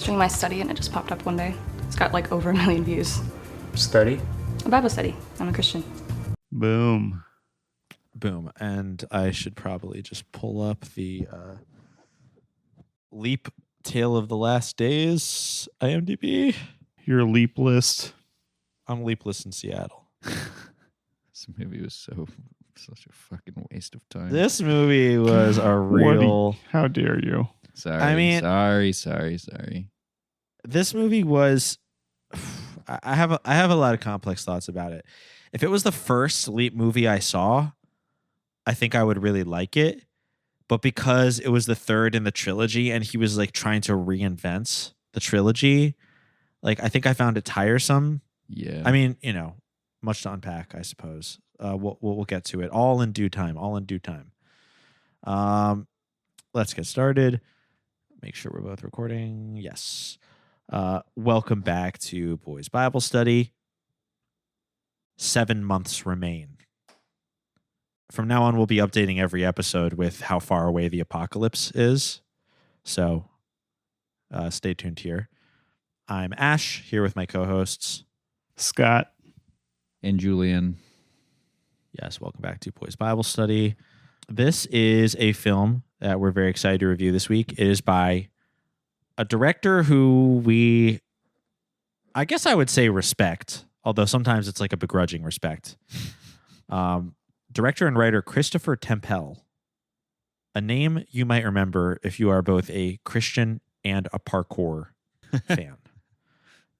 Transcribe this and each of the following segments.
Doing my study and it just popped up one day. It's got like over 1 million views. Study? A Bible study. I'm a Christian. Boom. Boom. And I should probably just pull up the Leap Tale of the Last Days IMDb. Your leap list. I'm leapless in Seattle. This movie was such a fucking waste of time. This movie was a real... How dare you? Sorry. I mean... Sorry. This movie was... I have a lot of complex thoughts about it. If it was the first Leap movie I saw, I think I would really like it. But because it was the third in the trilogy and he was like trying to reinvent the trilogy, like I think I found it tiresome. Yeah. I mean, you know, much to unpack, I suppose. We'll get to it all in due time. Let's get started. Make sure we're both recording. Yes. Welcome back to Boys Bible Study. 7 months remain. From now on, we'll be updating every episode with how far away the apocalypse is. So stay tuned here. I'm Ash, here with my co-hosts. Scott. And Julian. Yes, welcome back to Boys Bible Study. This is a film that we're very excited to review this week. It is by a director who I guess I would say respect, although sometimes it's like a begrudging respect. Director and writer Christopher Tempel, a name you might remember if you are both a Christian and a parkour fan,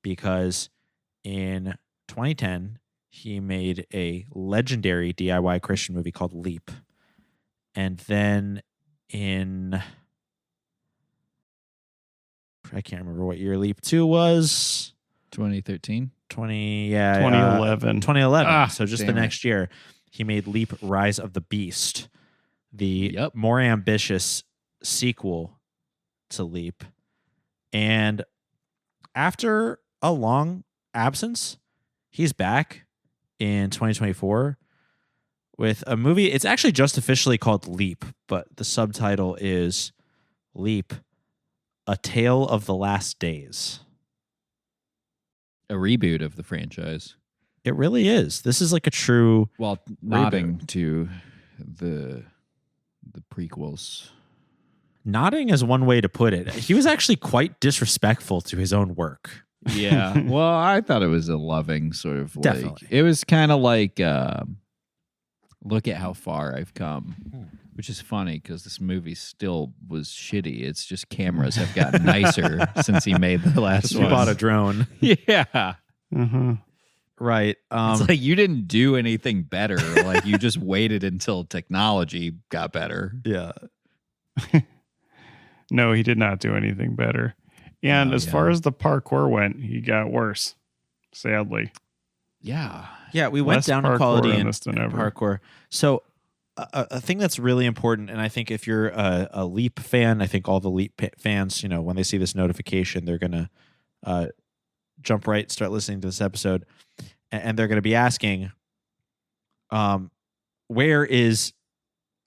because in 2010, he made a legendary DIY Christian movie called Leap. And then I can't remember what year Leap 2 was. 2013? 2011. 2011. So just the damn it. next year, he made Leap Rise of the Beast, the Yep. more ambitious sequel to Leap. And after a long absence, he's back in 2024 with a movie. It's actually just officially called Leap, but the subtitle is Leap, A Tale of the Last Days. A reboot of the franchise. It really is. This is like a true... While nodding to the prequels. Nodding is one way to put it. He was actually quite disrespectful to his own work. Yeah. Well, I thought it was a loving sort of like... Definitely. It was kind of like, look at how far I've come. Which is funny because this movie still was shitty. It's just cameras have gotten nicer since he made the last He one. bought a drone. Yeah. Mm-hmm. Right. It's like you didn't do anything better. Like you just waited until technology got better. Yeah. No, he did not do anything better. And as far as the parkour went, he got worse, sadly. Yeah. Yeah, we went Less down in parkour quality in in this than ever. parkour. So a thing that's really important, and I think if you're a Leap fan, I think all the Leap fans, you know, when they see this notification, they're going to jump right, start listening to this episode, and they're going to be asking, where is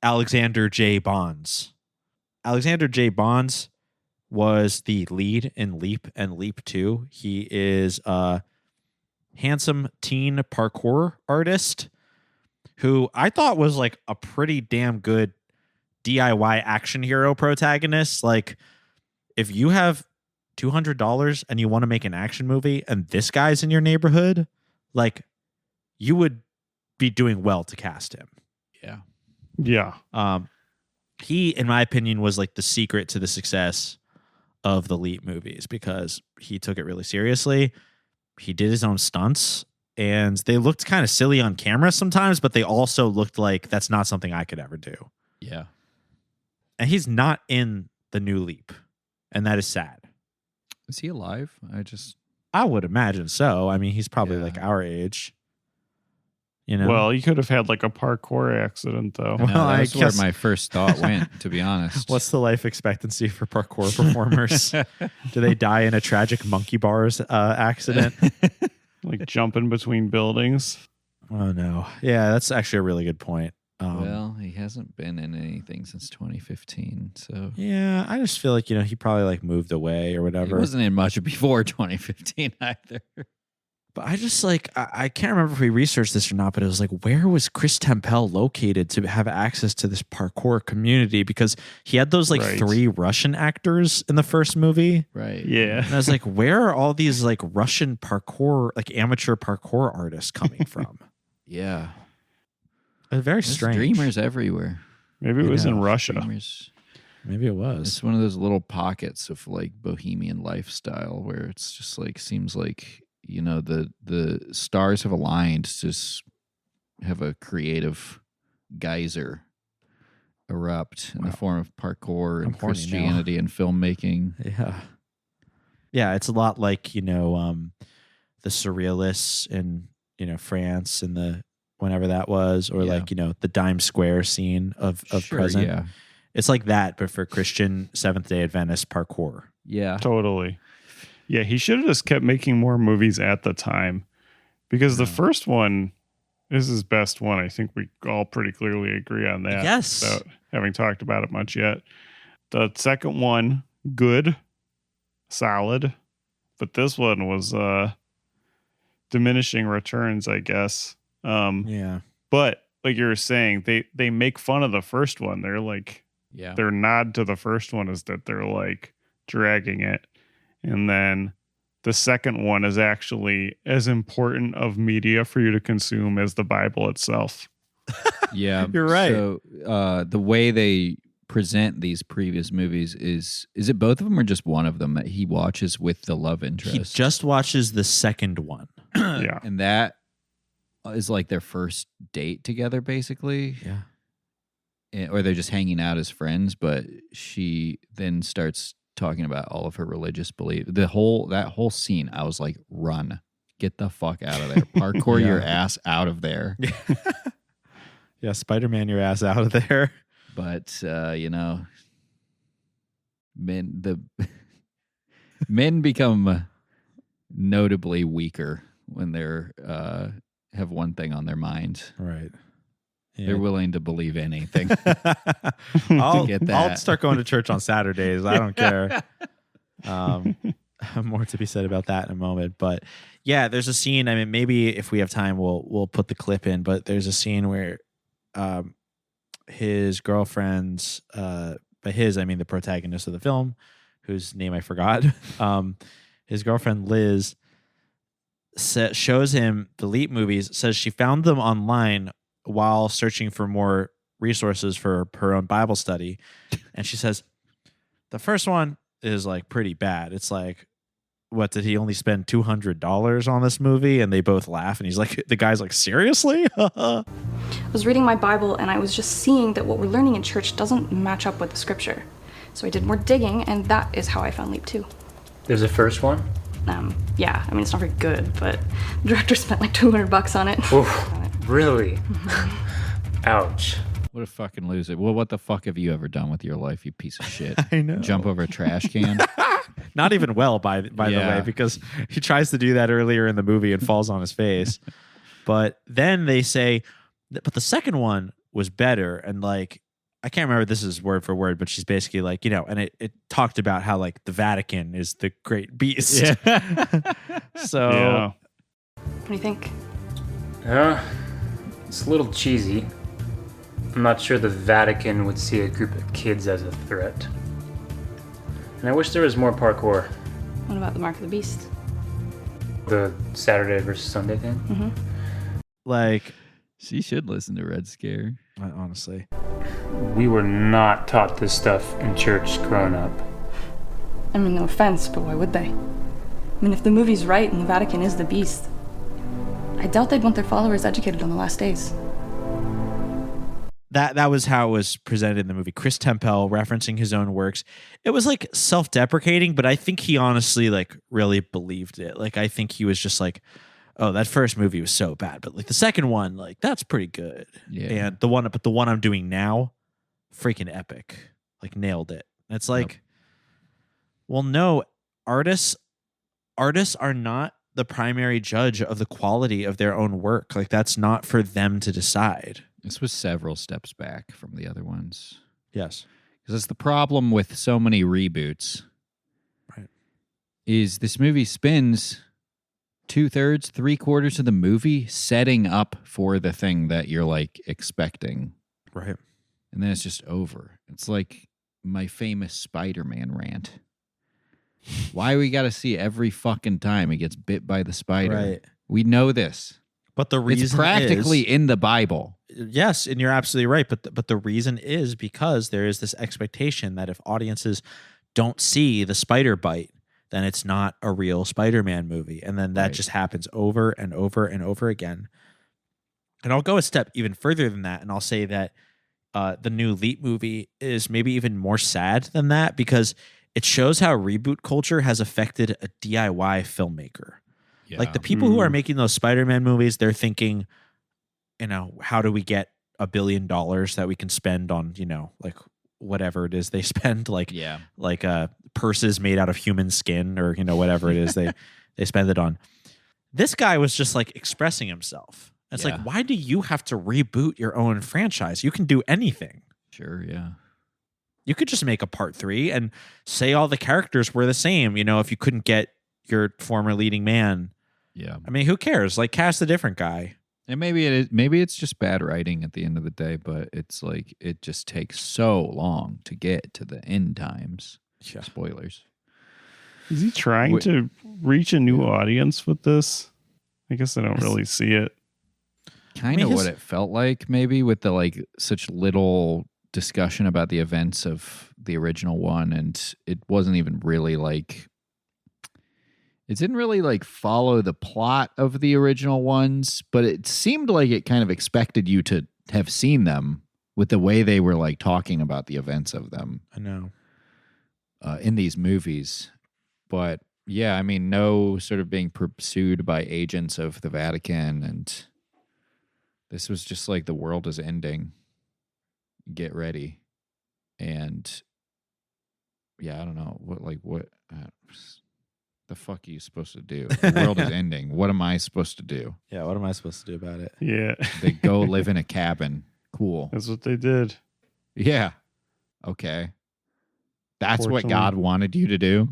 Alexander J. Bonds? Alexander J. Bonds was the lead in Leap and Leap 2. He is a handsome teen parkour artist who I thought was like a pretty damn good DIY action hero protagonist. Like, if you have $200 and you want to make an action movie and this guy's in your neighborhood, like, you would be doing well to cast him. Yeah. Yeah. He, in my opinion, was like the secret to the success of the Leap movies because he took it really seriously. He did his own stunts and they looked kind of silly on camera sometimes, but they also looked like that's not something I could ever do. Yeah. And he's not in the new Leap, and that is sad. Is he alive? I would imagine so. I mean, he's probably Yeah. like our age. You know? Well, you could have had like a parkour accident, though. No, Well, I that's guess- where my first thought went, to be honest. What's the life expectancy for parkour performers? Do they die in a tragic monkey bars accident? Like jumping between buildings. Oh, no. Yeah, that's actually a really good point. Well, he hasn't been in anything since 2015, so Yeah, I just feel like, he probably like moved away or he whatever. wasn't in much before 2015 either. But I just like, I can't remember if we researched this or not, but it was like, where was Chris Tempel located to have access to this parkour community? Because he had those like Right. 3 Russian actors in the first movie. Right. Yeah. And I was like, where are all these like Russian parkour, like amateur parkour artists coming from? Yeah. It's very There's strange. streamers everywhere. Maybe it was in Yeah, Russia. Streamers. Maybe it was. It's one of those little pockets of like bohemian lifestyle where it's just like seems like the stars have aligned to just have a creative geyser erupt in the form of parkour I'm and horny now. Christianity and filmmaking. Yeah, it's a lot like, the surrealists in, France and the whenever that was, or Yeah. like, the Dime Square scene of Sure, present. yeah. It's like that, but for Christian Seventh Day Adventist parkour. Yeah. Totally. Yeah, he should have just kept making more movies at the time, because the first one is his best one. I think we all pretty clearly agree on that. Yes. Without having talked about it much yet. The second one, good, solid, but this one was diminishing returns, I guess. Yeah. But like you were saying, they make fun of the first one. They're like, Yeah. their nod to the first one is that they're like dragging it. And then the second one is actually as important of media for you to consume as the Bible itself. Yeah. You're right. So the way they present these previous movies is it both of them or just one of them that he watches with the love interest? He just watches the second one. Yeah. And that is like their first date together, basically. Yeah. Or they're just hanging out as friends, but she then starts talking about all of her religious belief. That whole scene, I was like, run. Get the fuck out of there. Parkour Yeah. your ass out of there. Yeah, Spider-Man your ass out of there. But men become notably weaker when they're have one thing on their mind. Right. They're willing to believe anything. I'll get that. I'll start going to church on Saturdays. I don't care. More to be said about that in a moment. But yeah, there's a scene. I mean, maybe if we have time, we'll put the clip in. But there's a scene where his girlfriend's, by his I mean the protagonist of the film, whose name I forgot. His girlfriend Liz shows him the Leap movies. Says she found them online while searching for more resources for her own Bible study. And she says, the first one is like pretty bad. It's like, what, did he only spend $200 on this movie? And they both laugh. And he's like, the guy's like, seriously? I was reading my Bible and I was just seeing that what we're learning in church doesn't match up with the scripture. So I did more digging, and that is how I found Leap 2. There's a first one? Yeah, I mean, it's not very good, but the director spent like $200 on it. Oof, really? Ouch. What a fucking loser. Well, what the fuck have you ever done with your life, you piece of shit? I know. Jump over a trash can? Not even well, by the Yeah. way, because he tries to do that earlier in the movie and falls on his face. But then they say, but the second one was better. And like, I can't remember if this is word for word, but she's basically like, and it talked about how like the Vatican is the great beast. Yeah. So Yeah. What do you think? It's a little cheesy. I'm not sure the Vatican would see a group of kids as a threat. And I wish there was more parkour. What about the Mark of the Beast? The Saturday versus Sunday thing. like, She should listen to Red Scare. honestly, We were not taught this stuff in church growing up. I mean, no offense, but why would they? I mean, if the movie's right and the Vatican is the beast, I doubt they'd want their followers educated on the last days. that was how it was presented in the movie. Chris Tempel referencing his own works. It was like self-deprecating, but I think he honestly like really believed it. Like, I think he was just like, oh, that first movie was so bad, but like the second one, like that's pretty good. Yeah. And the one I'm doing now, freaking epic. Like nailed it. And it's like, well, no, artists are not the primary judge of the quality of their own work. Like that's not for them to decide. This was several steps back from the other ones. Yes. Because that's the problem with so many reboots. Right. Is this movie spends 2/3, 3/4 of the movie setting up for the thing that you're like expecting. Right. And then it's just over. It's like my famous Spider-Man rant. Why we got to see every fucking time he gets bit by the spider? Right. We know this. But the reason It's practically is, in the Bible. yes, and you're absolutely right. But the reason is because there is this expectation that if audiences don't see the spider bite, then it's not a real Spider-Man movie. And then that Right. just happens over and over and over again. And I'll go a step even further than that, and I'll say that the new Leap movie is maybe even more sad than that because it shows how reboot culture has affected a DIY filmmaker. Yeah. Like the people who are making those Spider-Man movies, they're thinking, how do we get $1 billion that we can spend on, like whatever it is they spend, like purses made out of human skin or, whatever it is they spend it on. This guy was just like expressing himself. It's like, why do you have to reboot your own franchise? You can do anything. Sure, yeah. You could just make a part 3 and say all the characters were the same. If you couldn't get your former leading man. Yeah. I mean, who cares? Like, cast a different guy. And maybe it is, maybe it's just bad writing at the end of the day, but it's like it just takes so long to get to the end times. Yeah. Spoilers. Is he trying to reach a new audience with this? I guess I don't really see it. Kind of what it felt like, maybe, with the like such little discussion about the events of the original one, and it wasn't even really like it didn't really like follow the plot of the original ones, but it seemed like it kind of expected you to have seen them with the way they were like talking about the events of them. I know. In these movies. But yeah, I mean, no sort of being pursued by agents of the Vatican, and this was just like the world is ending. Get ready. And yeah, I don't know what the fuck are you supposed to do? The world is ending. What am I supposed to do? Yeah, what am I supposed to do about it? Yeah. They go live in a cabin. Cool. That's what they did. Yeah. Okay. That's what Fortunately- God wanted you to do?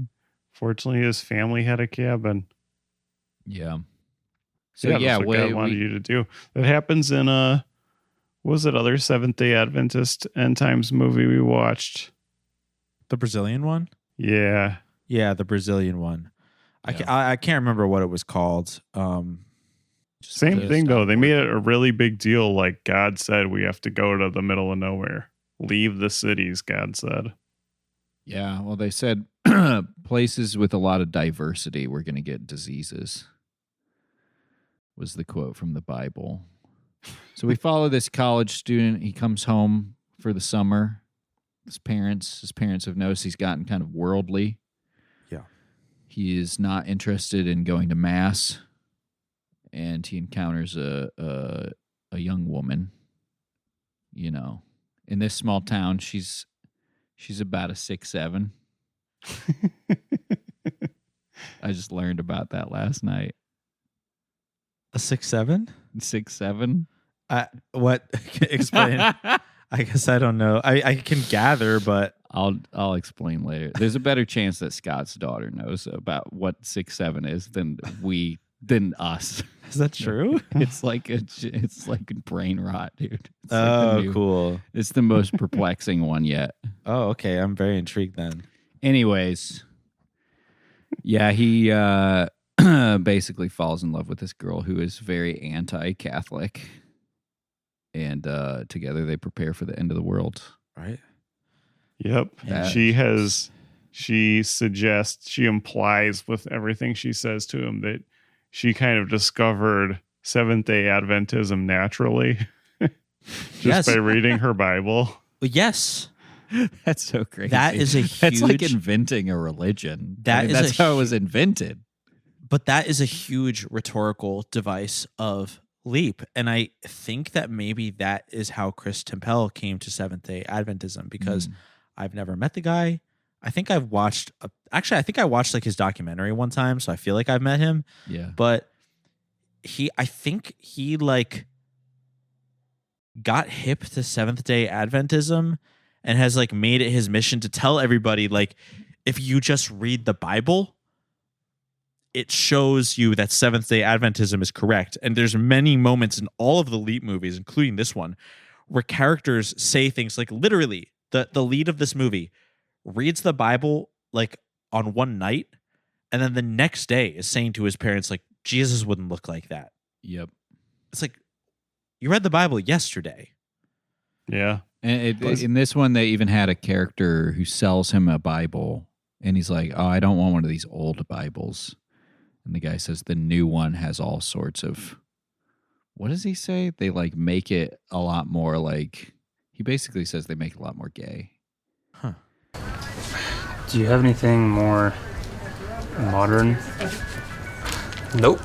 Fortunately, his family had a cabin. Yeah. So That's yeah, what God wanted you to do. That happens in what was it other Seventh Day Adventist end times movie we watched? The Brazilian one? Yeah. Yeah, the Brazilian one. Yeah. I can't remember what it was called. Same thing though. They made it a really big deal. Like God said, we have to go to the middle of nowhere. Leave the cities, God said. Yeah, well, they said places with a lot of diversity were going to get diseases, was the quote from the Bible. So we follow this college student. He comes home for the summer. His parents have noticed he's gotten kind of worldly. Yeah. He is not interested in going to mass, and he encounters a young woman. In this small town, she's about a 6'7". I just learned about that last night. A 6'7"? 6'7". What? Explain. I guess I don't know. I can gather, but I'll explain later. There's a better chance that Scott's daughter knows about what 6'7" is than us. Is that true? It's like brain rot, dude. It's Cool. It's the most perplexing one yet. Oh, okay. I'm very intrigued then. Anyways, yeah, he basically falls in love with this girl who is very anti-Catholic, and together they prepare for the end of the world. Right? Yep. She implies with everything she says to him that she kind of discovered Seventh Day Adventism naturally just by reading her Bible. Yes. That's so crazy. That is That's like huge- inventing a religion. That's that's how it was invented. But that is a huge rhetorical device of Leap. And I think that maybe that is how Chris Tempel came to Seventh Day Adventism, because I've never met the guy. I think I've watched, I watched like his documentary one time, so I feel like I've met him. Yeah. But I think he like got hip to Seventh Day Adventism and has like made it his mission to tell everybody, like, if you just read the Bible, it shows you that Seventh Day Adventism is correct. And there's many moments in all of the Leap movies, including this one, where characters say things like, literally, the lead of this movie reads the Bible like on one night, and then the next day is saying to his parents, like, Jesus wouldn't look like that. Yep. It's like, you read the Bible yesterday. Yeah. And in this one, they even had a character who sells him a Bible, and he's like, "Oh, I don't want one of these old Bibles." And the guy says the new one has all sorts of, what does he say? They like make it a lot more like, he basically says they make it a lot more gay. Huh. Do you have anything more modern? Nope.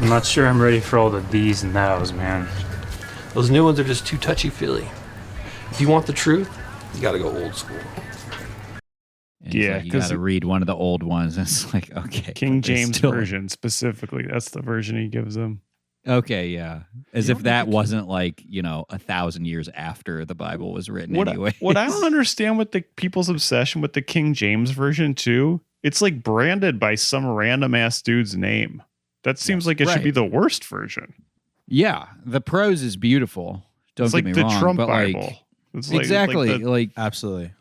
I'm not sure I'm ready for all the these and thous, man. Those new ones are just too touchy-feely. If you want the truth, you got to go old school. And he's like, you got to read one of the old ones. And it's like, okay. King James version specifically. That's the version he gives them. Okay, yeah. As if that wasn't like, 1,000 years after the Bible was written anyway. What I don't understand with the people's obsession with the King James version too, it's like branded by some random ass dude's name. That seems like it should be the worst version. Yeah, the prose is beautiful. Don't get me wrong. It's like the Trump but Bible. It's exactly. Absolutely.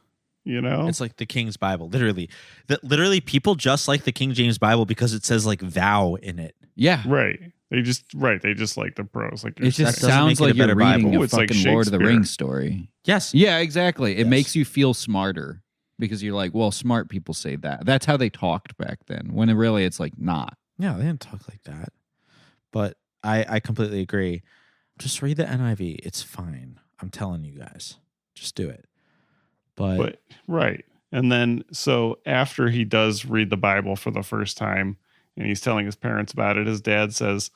It's like the King's Bible, literally. That literally people just like the King James Bible because it says like thou in it. Yeah, right. They just like the prose. Like it just sounds like you're reading a fucking Lord of the Rings story. Yes. Yeah, exactly. It makes you feel smarter because you're like, well, smart people say that. That's how they talked back then. When really it's like not. Yeah, they didn't talk like that. But I completely agree. Just read the NIV. It's fine. I'm telling you guys. Just do it. But right. And then so after he does read the Bible for the first time and he's telling his parents about it, his dad says,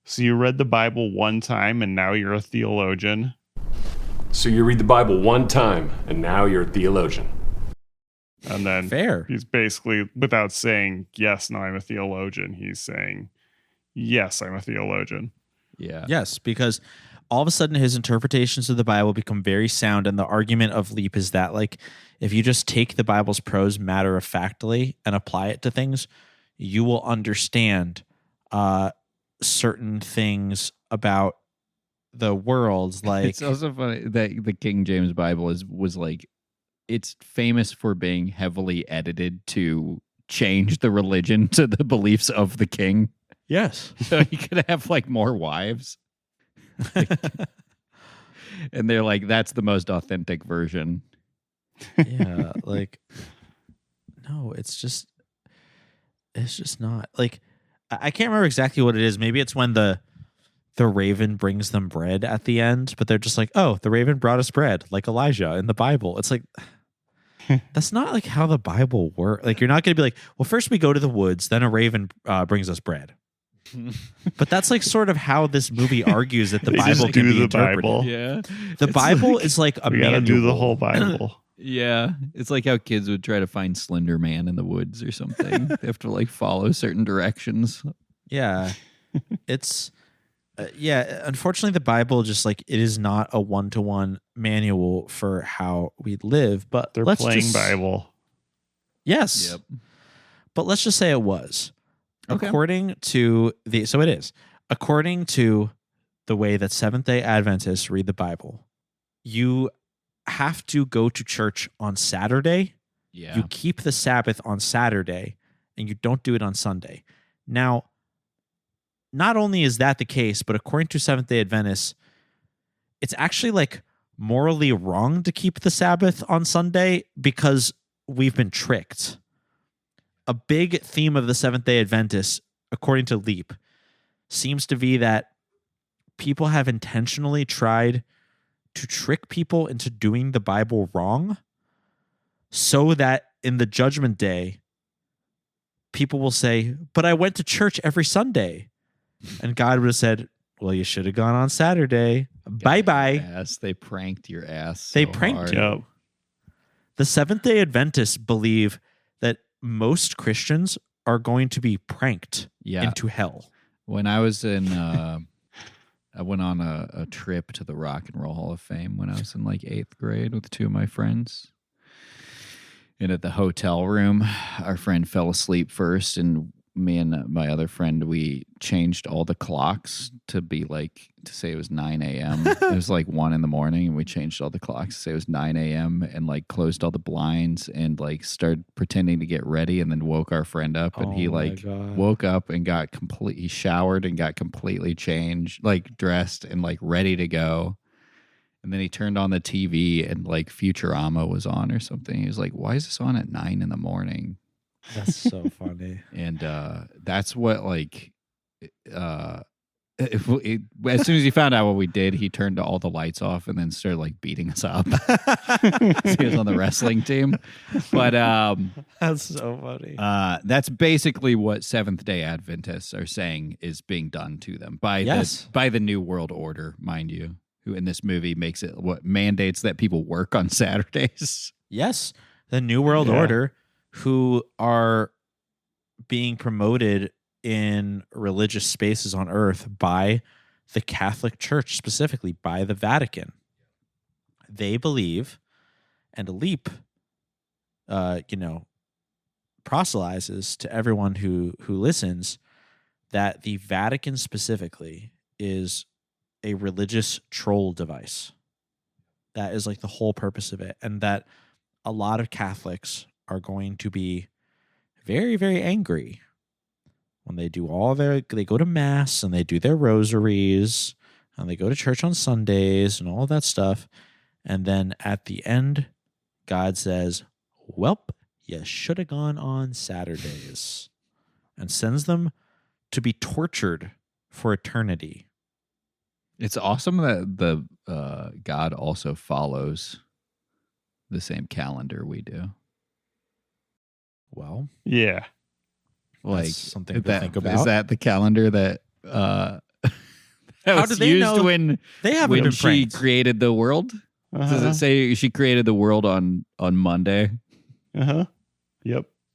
"So you read the Bible one time and now you're a theologian?" So you read the Bible one time and now you're a theologian. And then fair. He's basically, without saying, yes, now I'm a theologian, he's saying, yes, I'm a theologian. Yeah. Yes, because all of a sudden his interpretations of the Bible become very sound. And the argument of Leap is that, like, if you just take the Bible's prose matter-of-factly and apply it to things, you will understand certain things about the world. Like, it's also funny that the King James Bible was like, it's famous for being heavily edited to change the religion to the beliefs of the king. Yes. So he could have like more wives. And they're like, that's the most authentic version. Yeah, like, no, it's just not. Like, I can't remember exactly what it is. Maybe it's when the raven brings them bread at the end, but they're just like, oh, the raven brought us bread, like Elijah in the Bible. It's like, that's not like how the Bible works. Like, you're not going to be like, well, first we go to the woods, then a raven brings us bread. But that's like sort of how this movie argues that the Bible can be interpreted. Bible. Yeah. The Bible is like a We gotta manual. do the whole Bible. Yeah. It's like how kids would try to find Slender Man in the woods or something. They have to like follow certain directions. Yeah. It's unfortunately the Bible just like, it is not a one-to-one manual for how we live, but They're let's playing just, Bible. Yes. Yep. But let's just say it was. Okay. According to according to the way that Seventh-day Adventists read the Bible, you have to go to church on Saturday. Yeah. You keep the Sabbath on Saturday, and you don't do it on Sunday. Now, not only is that the case, but according to Seventh-day Adventists, it's actually like morally wrong to keep the Sabbath on Sunday because we've been tricked. A big theme of the Seventh-day Adventists, according to Leap, seems to be that people have intentionally tried to trick people into doing the Bible wrong so that in the judgment day, people will say, but I went to church every Sunday. And God would have said, well, you should have gone on Saturday. Bye-bye. Ass. They pranked your ass. They so pranked hard. Yep. The Seventh-day Adventists believe that most Christians are going to be pranked Yeah. into hell. When I was in I went on a trip to the Rock and Roll Hall of Fame when I was in like 8th grade with 2 of my friends. And at the hotel room, our friend fell asleep first, and me and my other friend, we changed all the clocks to be like, to say it was 9 a.m. It was like 1 in the morning, and we changed all the clocks to say it was 9 a.m. and like closed all the blinds and like started pretending to get ready, and then woke our friend up, and he like woke up and he showered and got completely changed, like dressed and like ready to go. And then he turned on the TV and like Futurama was on or something. He was like, why is this on at 9 in the morning? That's so funny. And that's what like as soon as he found out what we did, he turned all the lights off and then started like beating us up. He was on the wrestling team. But that's so funny. That's basically what Seventh Day Adventists are saying is being done to them by the New World Order, mind you, who in this movie makes it what mandates that people work on Saturdays. Yes, the New World Order, who are being promoted in religious spaces on earth by the Catholic Church, specifically by the Vatican. They believe, and Leap, proselytizes to everyone who listens that the Vatican specifically is a religious troll device. That is like the whole purpose of it, and that a lot of Catholics are going to be very, very angry when they do they go to mass and they do their rosaries and they go to church on Sundays and all of that stuff. And then at the end, God says, "Welp, you should have gone on Saturdays," and sends them to be tortured for eternity. It's awesome that the God also follows the same calendar we do. Well, yeah, like something to think about. Is that the calendar that that How was do they used know when they haven't when been she pranked? created the world? Does it say she created the world on Monday? Yep.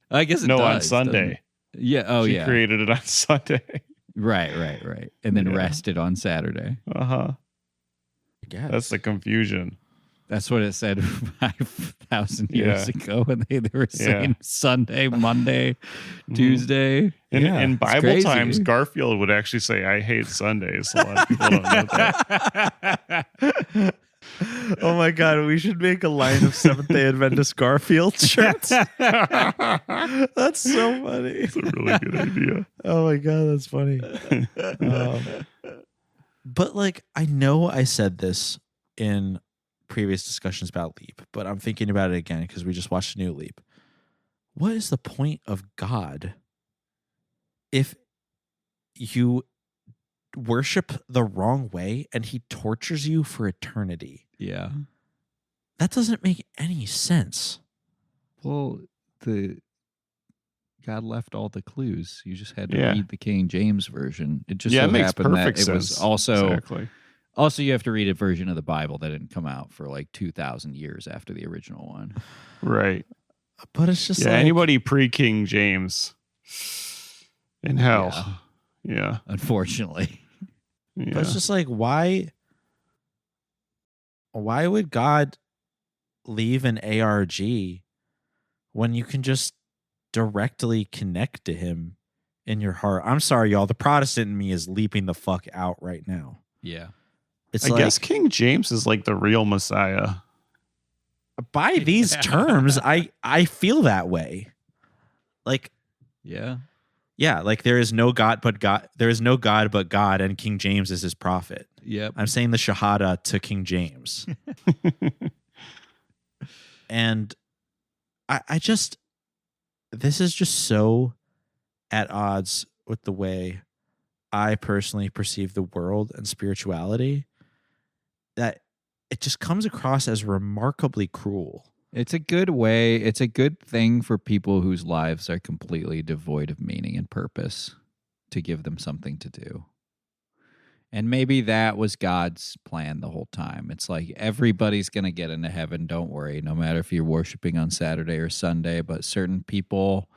I guess it no, does, on Sunday. Yeah. Oh, she yeah. created it on Sunday. Right. And then Yeah. rested on Saturday. That's the confusion. That's what it said 5,000 years ago when they were saying Sunday, Monday, Tuesday. In Bible crazy. times, Garfield would actually say, "I hate Sundays." A lot of people don't know that. Oh my God, we should make a line of Seventh Day Adventist Garfield shirts. That's so funny. It's a really good idea. Oh my God, that's funny. But like, I know I said this in previous discussions about Leap, but I'm thinking about it again because we just watched a new Leap. What is the point of God if you worship the wrong way and he tortures you for eternity? Yeah. That doesn't make any sense. Well, God left all the clues. You just had to Yeah. read the King James version. It just Yeah, so it makes happened perfect that it sense. was also Exactly. Also, you have to read a version of the Bible that didn't come out for like 2,000 years after the original one. Right. But it's just Yeah, like, anybody pre-King James in hell. Yeah. Unfortunately. Yeah. but it's just like, why would God leave an ARG when you can just directly connect to him in your heart? I'm sorry, y'all. The Protestant in me is leaping the fuck out right now. Yeah. It's I guess King James is like the real Messiah. by these terms, I feel that way. Like, Yeah. yeah, like there is no God but God. There is no God but God, and King James is his prophet. Yep. I'm saying the Shahada to King James. And I just, this is just so at odds with the way I personally perceive the world and spirituality that it just comes across as remarkably cruel. It's a good way. It's a good thing for people whose lives are completely devoid of meaning and purpose to give them something to do. And maybe that was God's plan the whole time. It's like everybody's going to get into heaven. Don't worry. No matter if you're worshiping on Saturday or Sunday, but certain people,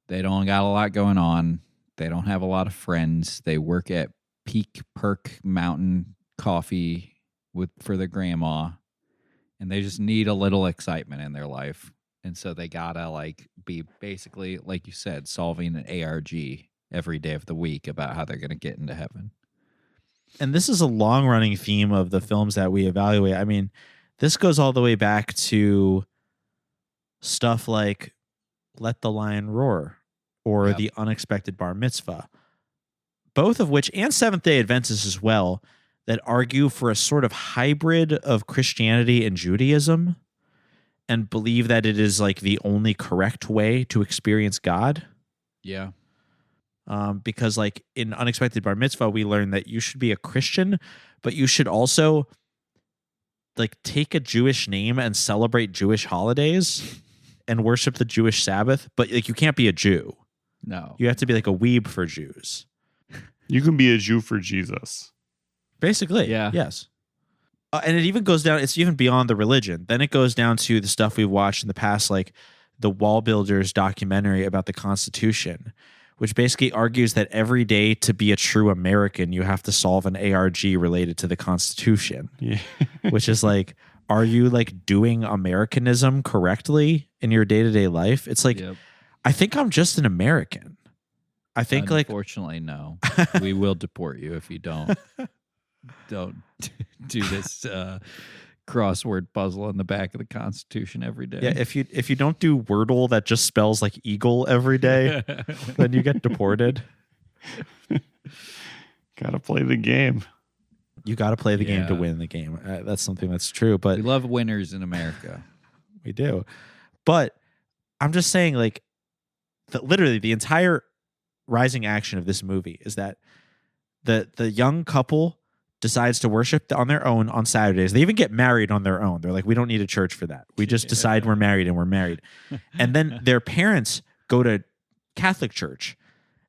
they don't got a lot going on. They don't have a lot of friends. They work at Peak Perk Mountain coffee for their grandma, and they just need a little excitement in their life. And so they gotta like be basically, like you said, solving an ARG every day of the week about how they're gonna get into heaven. And this is a long-running theme of the films that we evaluate. I mean, this goes all the way back to stuff like Let the Lion Roar or The Unexpected Bar Mitzvah, both of which, and Seventh-day Adventists as well, that argue for a sort of hybrid of Christianity and Judaism and believe that it is like the only correct way to experience God. Yeah. Because like in Unexpected Bar Mitzvah, we learn that you should be a Christian, but you should also like take a Jewish name and celebrate Jewish holidays and worship the Jewish Sabbath. But like you can't be a Jew. No. You have to be like a weeb for Jews. You can be a Jew for Jesus. Basically. Yeah. Yes. And it even goes down, it's even beyond the religion. Then it goes down to the stuff we've watched in the past, like the Wall Builders documentary about the Constitution, which basically argues that every day to be a true American, you have to solve an ARG related to the Constitution. Yeah. Which is like, are you like doing Americanism correctly in your day-to-day life? It's like, I think I'm just an American. I think Unfortunately, no. We will deport you if you don't do this crossword puzzle in the back of the Constitution every day. Yeah, if you don't do Wordle that just spells like eagle every day, then you get deported. Gotta play the game. You got to play the game to win the game. That's something that's true. But we love winners in America. We do. But I'm just saying, like, literally the entire rising action of this movie is that the young couple decides to worship on their own on Saturdays. They even get married on their own. They're like, we don't need a church for that. We just decide we're married and we're married. And then their parents go to Catholic church.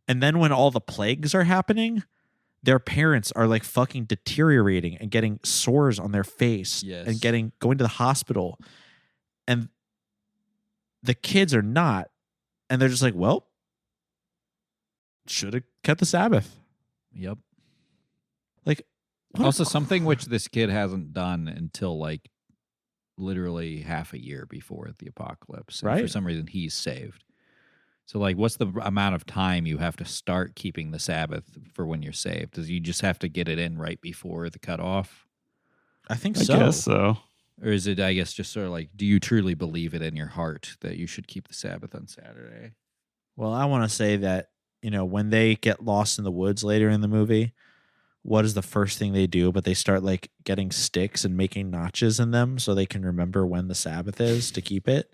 And then when all the plagues are happening, their parents are like fucking deteriorating and getting sores on their face and going to the hospital. And the kids are not. And they're just like, well, should have kept the Sabbath. Yep. Like, also something which this kid hasn't done until like literally half a year before the apocalypse. And for some reason he's saved. So like, what's the amount of time you have to start keeping the Sabbath for when you're saved? Does you just have to get it in right before the cutoff? I think I guess so. Or is it, I guess, just sort of like, do you truly believe it in your heart that you should keep the Sabbath on Saturday? Well, I want to say that, you know, when they get lost in the woods later in the movie, what is the first thing they do? But they start like getting sticks and making notches in them so they can remember when the Sabbath is to keep it.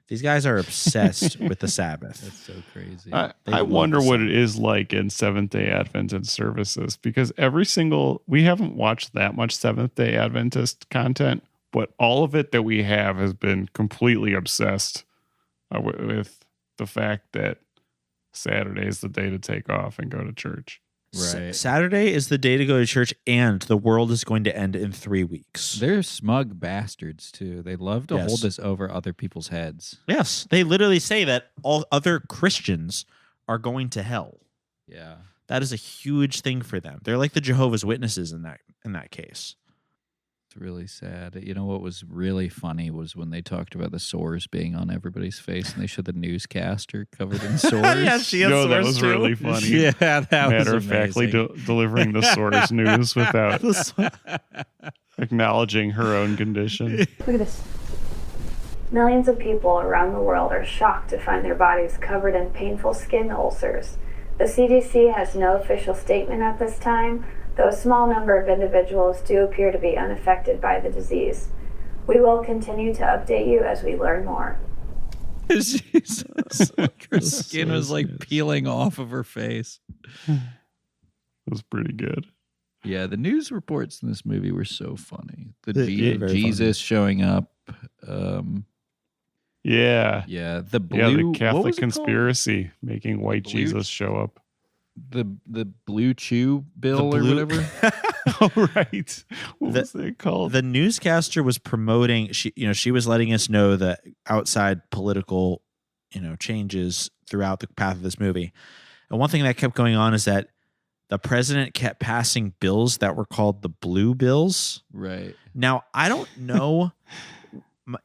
These guys are obsessed with the Sabbath. That's so crazy. I wonder what it is like in Seventh Day Adventist services, because we haven't watched that much Seventh Day Adventist content, but all of it that we have has been completely obsessed with the fact that Saturday is the day to take off and go to church. Right. Saturday is the day to go to church, and the world is going to end in 3 weeks. They're smug bastards, too. They love to hold this over other people's heads. Yes. They literally say that all other Christians are going to hell. Yeah. That is a huge thing for them. They're like the Jehovah's Witnesses in that case. It's really sad. You know what was really funny was when they talked about the sores being on everybody's face, and they showed the newscaster covered in sores. Yeah, she has sores that was too. really funny. Yeah, that Matter was of factly delivering the sores news without acknowledging her own condition. Look at this. Millions of people around the world are shocked to find their bodies covered in painful skin ulcers. The CDC has no official statement at this time, though a small number of individuals do appear to be unaffected by the disease. We will continue to update you as we learn more. Her skin was like peeling off of her face. It was pretty good. Yeah, the news reports in this movie were so funny. funny. Jesus showing up. Yeah. Yeah, the Catholic conspiracy making white Jesus show up. The Blue Chew bill or whatever. Oh, right. What was it called? The newscaster was promoting. She was letting us know the outside political, changes throughout the path of this movie. And one thing that kept going on is that the president kept passing bills that were called the blue bills. Right. Now, I don't know.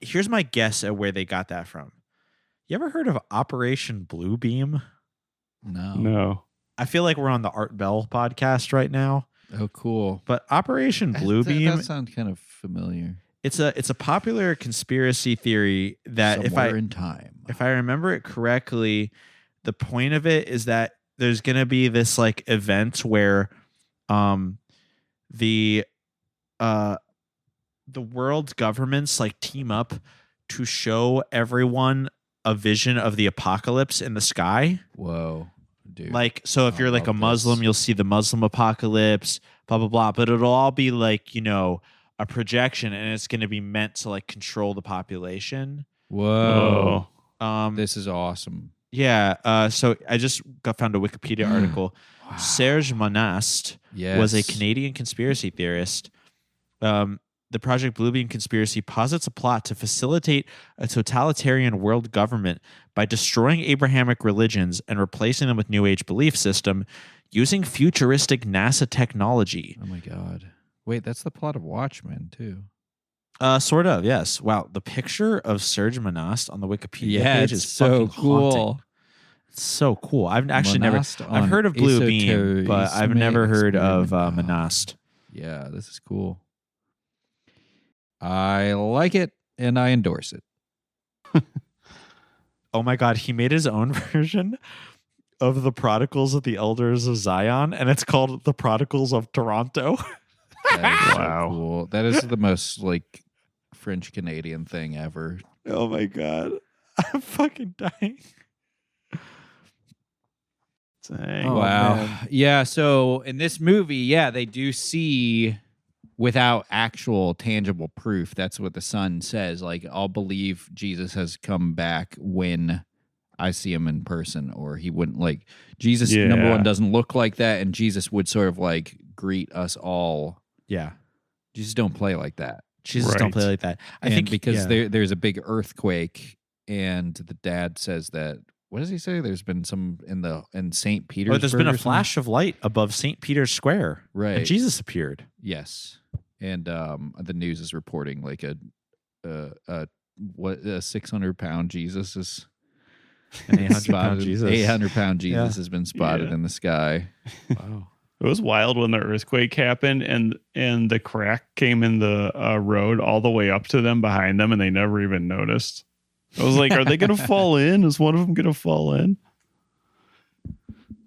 Here's my guess at where they got that from. You ever heard of Operation Bluebeam? No. I feel like we're on the Art Bell podcast right now. Oh, cool. But Operation Bluebeam, That sounds kind of familiar. it's a popular conspiracy theory that Somewhere in time. if I remember it correctly, the point of it is that there's going to be this like event where the world's governments like team up to show everyone a vision of the apocalypse in the sky. Whoa, dude. Like, so if I you're like a love Muslim, this. you'll see the Muslim apocalypse, blah, blah, blah. But it'll all be like, you know, a projection, and it's going to be meant to like control the population. Whoa. Oh. This is awesome. Yeah. So I just found a Wikipedia article. Wow. Serge Monast was a Canadian conspiracy theorist. The Project Bluebeam conspiracy posits a plot to facilitate a totalitarian world government by destroying Abrahamic religions and replacing them with New Age belief system using futuristic NASA technology. Oh my God. Wait, that's the plot of Watchmen too. Sort of, yes. Wow, the picture of Serge Monast on the Wikipedia page is so fucking cool. haunting. It's so cool. I've actually Monast I've heard of Blue Beam, but I've never heard of experiment. Monast. Yeah, this is cool. I like it and I endorse it. Oh my God, he made his own version of the Prodigals of the Elders of Zion, and it's called The Prodigals of Toronto. That is Wow. so cool. That is the most like French Canadian thing ever. Oh my God. I'm fucking dying. Dang. Oh, wow. man. Yeah. So in this movie, yeah, they do see without actual tangible proof. That's what the son says. Like, I'll believe Jesus has come back when I see him in person, or he wouldn't like Jesus. Yeah. Number one, doesn't look like that. And Jesus would sort of like greet us all. Yeah. Jesus don't play like that. Jesus Right. don't play like that. I And think because yeah. there's a big earthquake, and the dad says that. What does he say? There's been some in St. Petersburg. Oh, there's been or a something? flash of light above St. Peter's Square. Right. And Jesus appeared. Yes, and the news is reporting like a 600-pound Jesus is An 800-pound spotted. Jesus. 800-pound Jesus Yeah. has been spotted Yeah. in the sky. Wow. It was wild when the earthquake happened and the crack came in the road all the way up to them behind them, and they never even noticed. I was like, are they going to fall in? Is one of them going to fall in?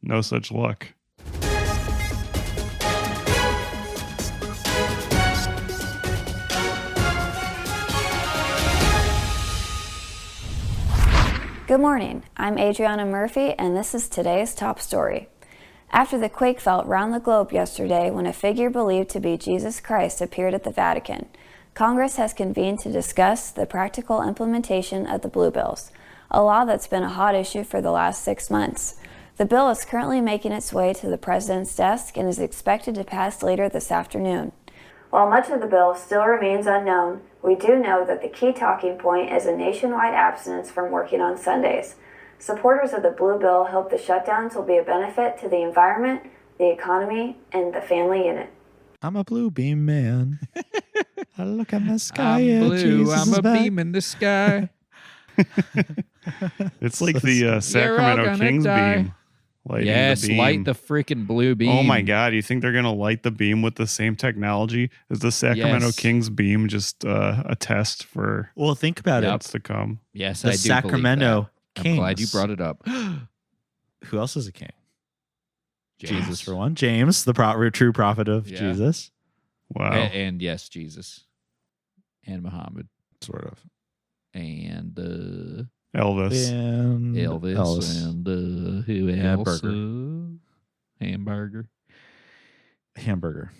No such luck. Good morning, I'm Adriana Murphy, and this is today's top story. After the quake felt round the globe yesterday when a figure believed to be Jesus Christ appeared at the Vatican, Congress has convened to discuss the practical implementation of the Blue Bills, a law that's been a hot issue for the last 6 months. The bill is currently making its way to the president's desk and is expected to pass later this afternoon. While much of the bill still remains unknown, we do know that the key talking point is a nationwide abstinence from working on Sundays. Supporters of the Blue Bill hope the shutdowns will be a benefit to the environment, the economy, and the family unit. I'm a blue beam man. I look at the sky. I'm and blue. Jesus I'm is a back. beam in the sky. It's like the You're all Sacramento gonna Kings die. beam. Lighting Yes, the beam. light the freaking blue beam. Oh my God! You think they're gonna light the beam with the same technology as the Sacramento Yes. Kings beam? Just a test for Well, think about what's to come. Yes, it. I The do believe Sacramento that. Kings. I'm glad you brought it up. Who else is a king? James. Jesus for one. James, the true prophet of Yeah. Jesus. Wow. And yes, Jesus. And Muhammad. Sort of. And Elvis. And Elvis. And who Yeah, else? burger. Hamburger. Hamburger.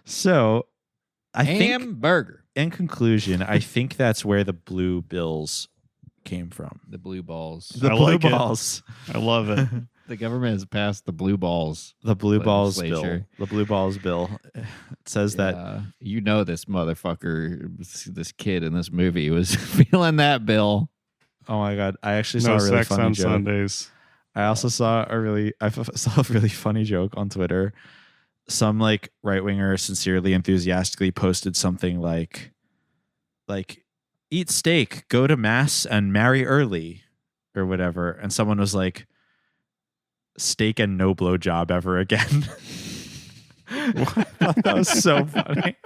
So I think Hamburger. in conclusion, I think that's where the blue bills came from. The blue balls. The I blue like it. balls. I love it. The government has passed the blue balls. The blue balls bill. Legislature. The blue balls bill. It says that You know this motherfucker, this kid in this movie was feeling that bill. oh my God. I actually No saw a really sex funny on joke. Sundays. I also saw a really funny joke on Twitter. Some like right winger sincerely, enthusiastically posted something like eat steak, go to mass, and marry early, or whatever. And someone was like, steak and no blowjob ever again. I thought that was so funny.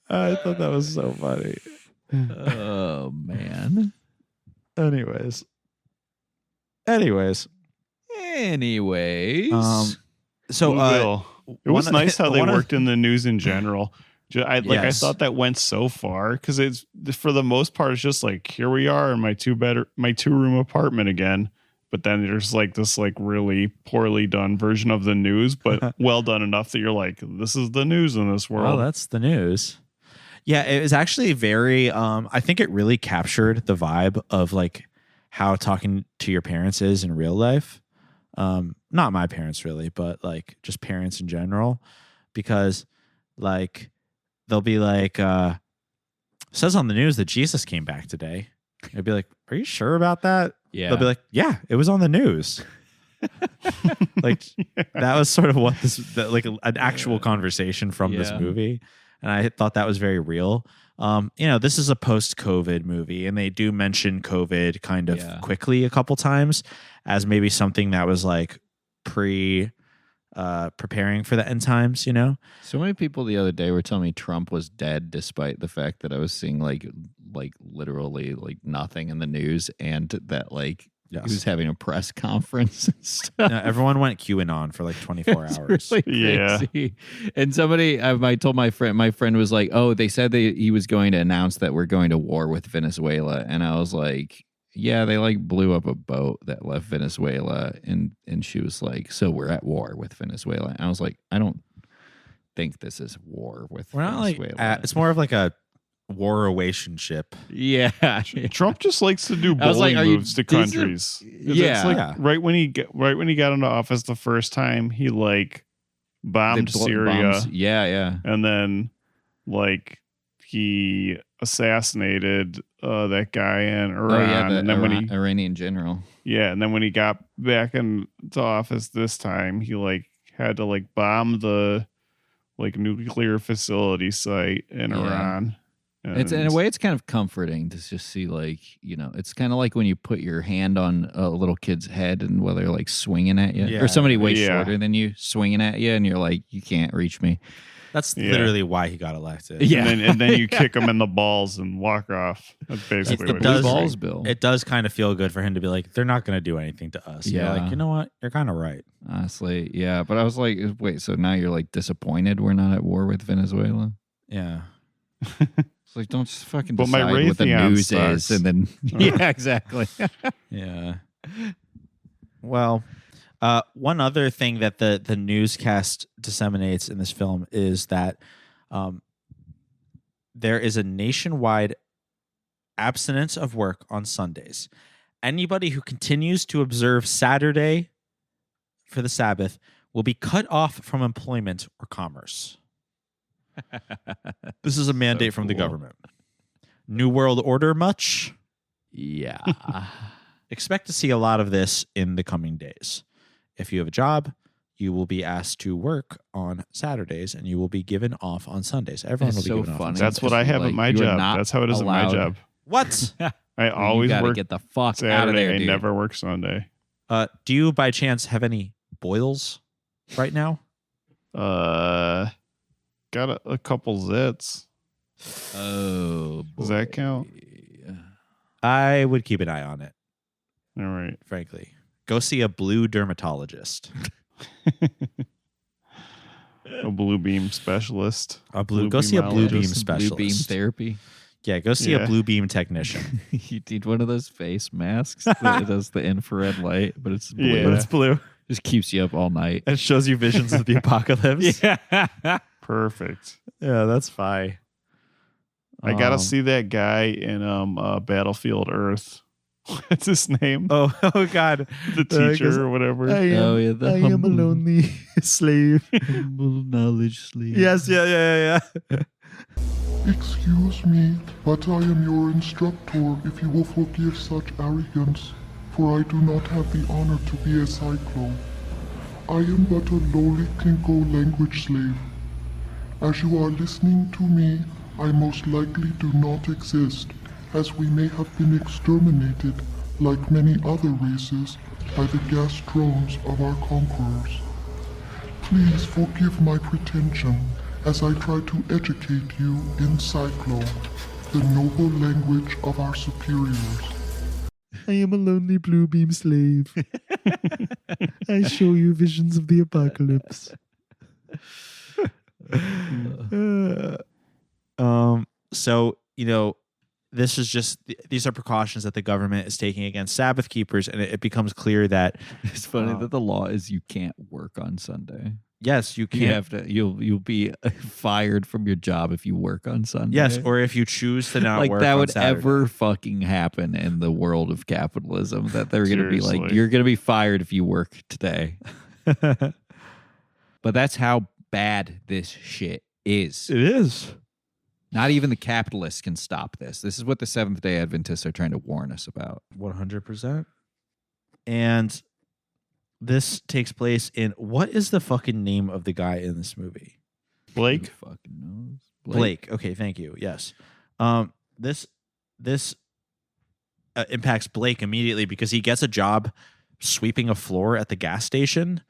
I thought that was so funny. Oh man. Anyways. So Will, it was nice how they one of- worked in the news in general. I Yes. thought that went so far because it's for the most part it's just like, here we are in my 2-room apartment again. But then there's like this like really poorly done version of the news, but well done enough that you're like, this is the news in this world. Well, that's the news. Yeah, it was actually very I think it really captured the vibe of like how talking to your parents is in real life. Not my parents really, but like just parents in general, because like they'll be like, says on the news that Jesus came back today. I'd be like, are you sure about that? Yeah. They'll be like, yeah, it was on the news. Like that was sort of what like an actual conversation from this movie. And I thought that was very real. This is a post-COVID movie, and they do mention COVID kind of quickly a couple times as maybe something that was like preparing for the end times, So many people the other day were telling me Trump was dead, despite the fact that I was seeing like literally like nothing in the news, and that like he was having a press conference and stuff. No, everyone went QAnon for like 24 hours. Really crazy. And somebody, I told my friend was like, oh, they said he was going to announce that we're going to war with Venezuela. And I was like, yeah, they like blew up a boat that left Venezuela. And she was like, so we're at war with Venezuela. And I was like, I don't think this is war with Venezuela. It's more of like a war relationship. Yeah. Trump just likes to do bullying moves to countries. It's like right when he got into office the first time, he like bombed Syria. Yeah. And then like he assassinated that guy in Iran. The and then Iranian general. Yeah, and then when he got back into office this time, he like had to like bomb the like nuclear facility site in Iran. It's in a way, it's kind of comforting to just see, like, it's kind of like when you put your hand on a little kid's head and while they're like swinging at you, or somebody way shorter than you swinging at you, and you're like, you can't reach me. That's literally why he got elected. Yeah, and then you kick him in the balls and walk off. That's basically what it is. Bill. It does kind of feel good for him to be like, they're not going to do anything to us. Yeah, you're like, you know what? You're kind of right. Honestly, yeah. But I was like, wait, so now you're like disappointed we're not at war with Venezuela? Yeah. It's like, don't just fucking but decide what the news is, and then yeah, exactly. Yeah. Well, one other thing that the newscast disseminates in this film is that there is a nationwide abstinence of work on Sundays. Anybody who continues to observe Saturday for the Sabbath will be cut off from employment or commerce. This is a mandate from the government. New World Order much? Yeah. Expect to see a lot of this in the coming days. If you have a job, you will be asked to work on Saturdays, and you will be given off on Sundays. Everyone will be given off. That's what I have at my job. That's how it is at my job. What? I always work get the fuck Saturday. out of there, dude. I never work Sunday. Do you by chance have any boils right now? Got a couple zits. Oh, boy. Does that count? I would keep an eye on it. All right. Frankly, go see a blue dermatologist. A blue beam specialist. Go see a blue beam specialist. Blue beam therapy. Yeah, go see a blue beam technician. You need one of those face masks that does the infrared light, but it's blue. Yeah. It's blue. Just keeps you up all night. It shows you visions of the apocalypse. Yeah. Perfect. Yeah, that's fine. I gotta see that guy in Battlefield Earth. What's his name? Oh God, the teacher or whatever. I am a lonely slave. Humble knowledge slave. Yes, yeah. Excuse me, but I am your instructor, if you will forgive such arrogance. for I do not have the honor to be a cyclone. I am but a lowly Kinko language slave. As you are listening to me, I most likely do not exist, as we may have been exterminated, like many other races, by the gas drones of our conquerors. Please forgive my pretension as I try to educate you in Cyclone, the noble language of our superiors. I am a lonely blue beam slave. I show you visions of the apocalypse. So, this is just, these are precautions that the government is taking against Sabbath keepers, and it becomes clear that It's funny that the law is you can't work on Sunday. yes, you You can. have to. You'll be fired from your job if you work on Sunday. Yes, or if you choose to not like work that on would Saturday. ever fucking happen in the world of capitalism. That they're going to be like, Seriously. you're going to be fired if you work today. But that's how bad this shit is. It is. Not even the capitalists can stop this. This is what the Seventh Day Adventists are trying to warn us about. 100%. And this takes place in, what is the fucking name of the guy in this movie? Blake? Who fucking knows? Blake. Okay, thank you. Yes. This impacts Blake immediately because he gets a job sweeping a floor at the gas station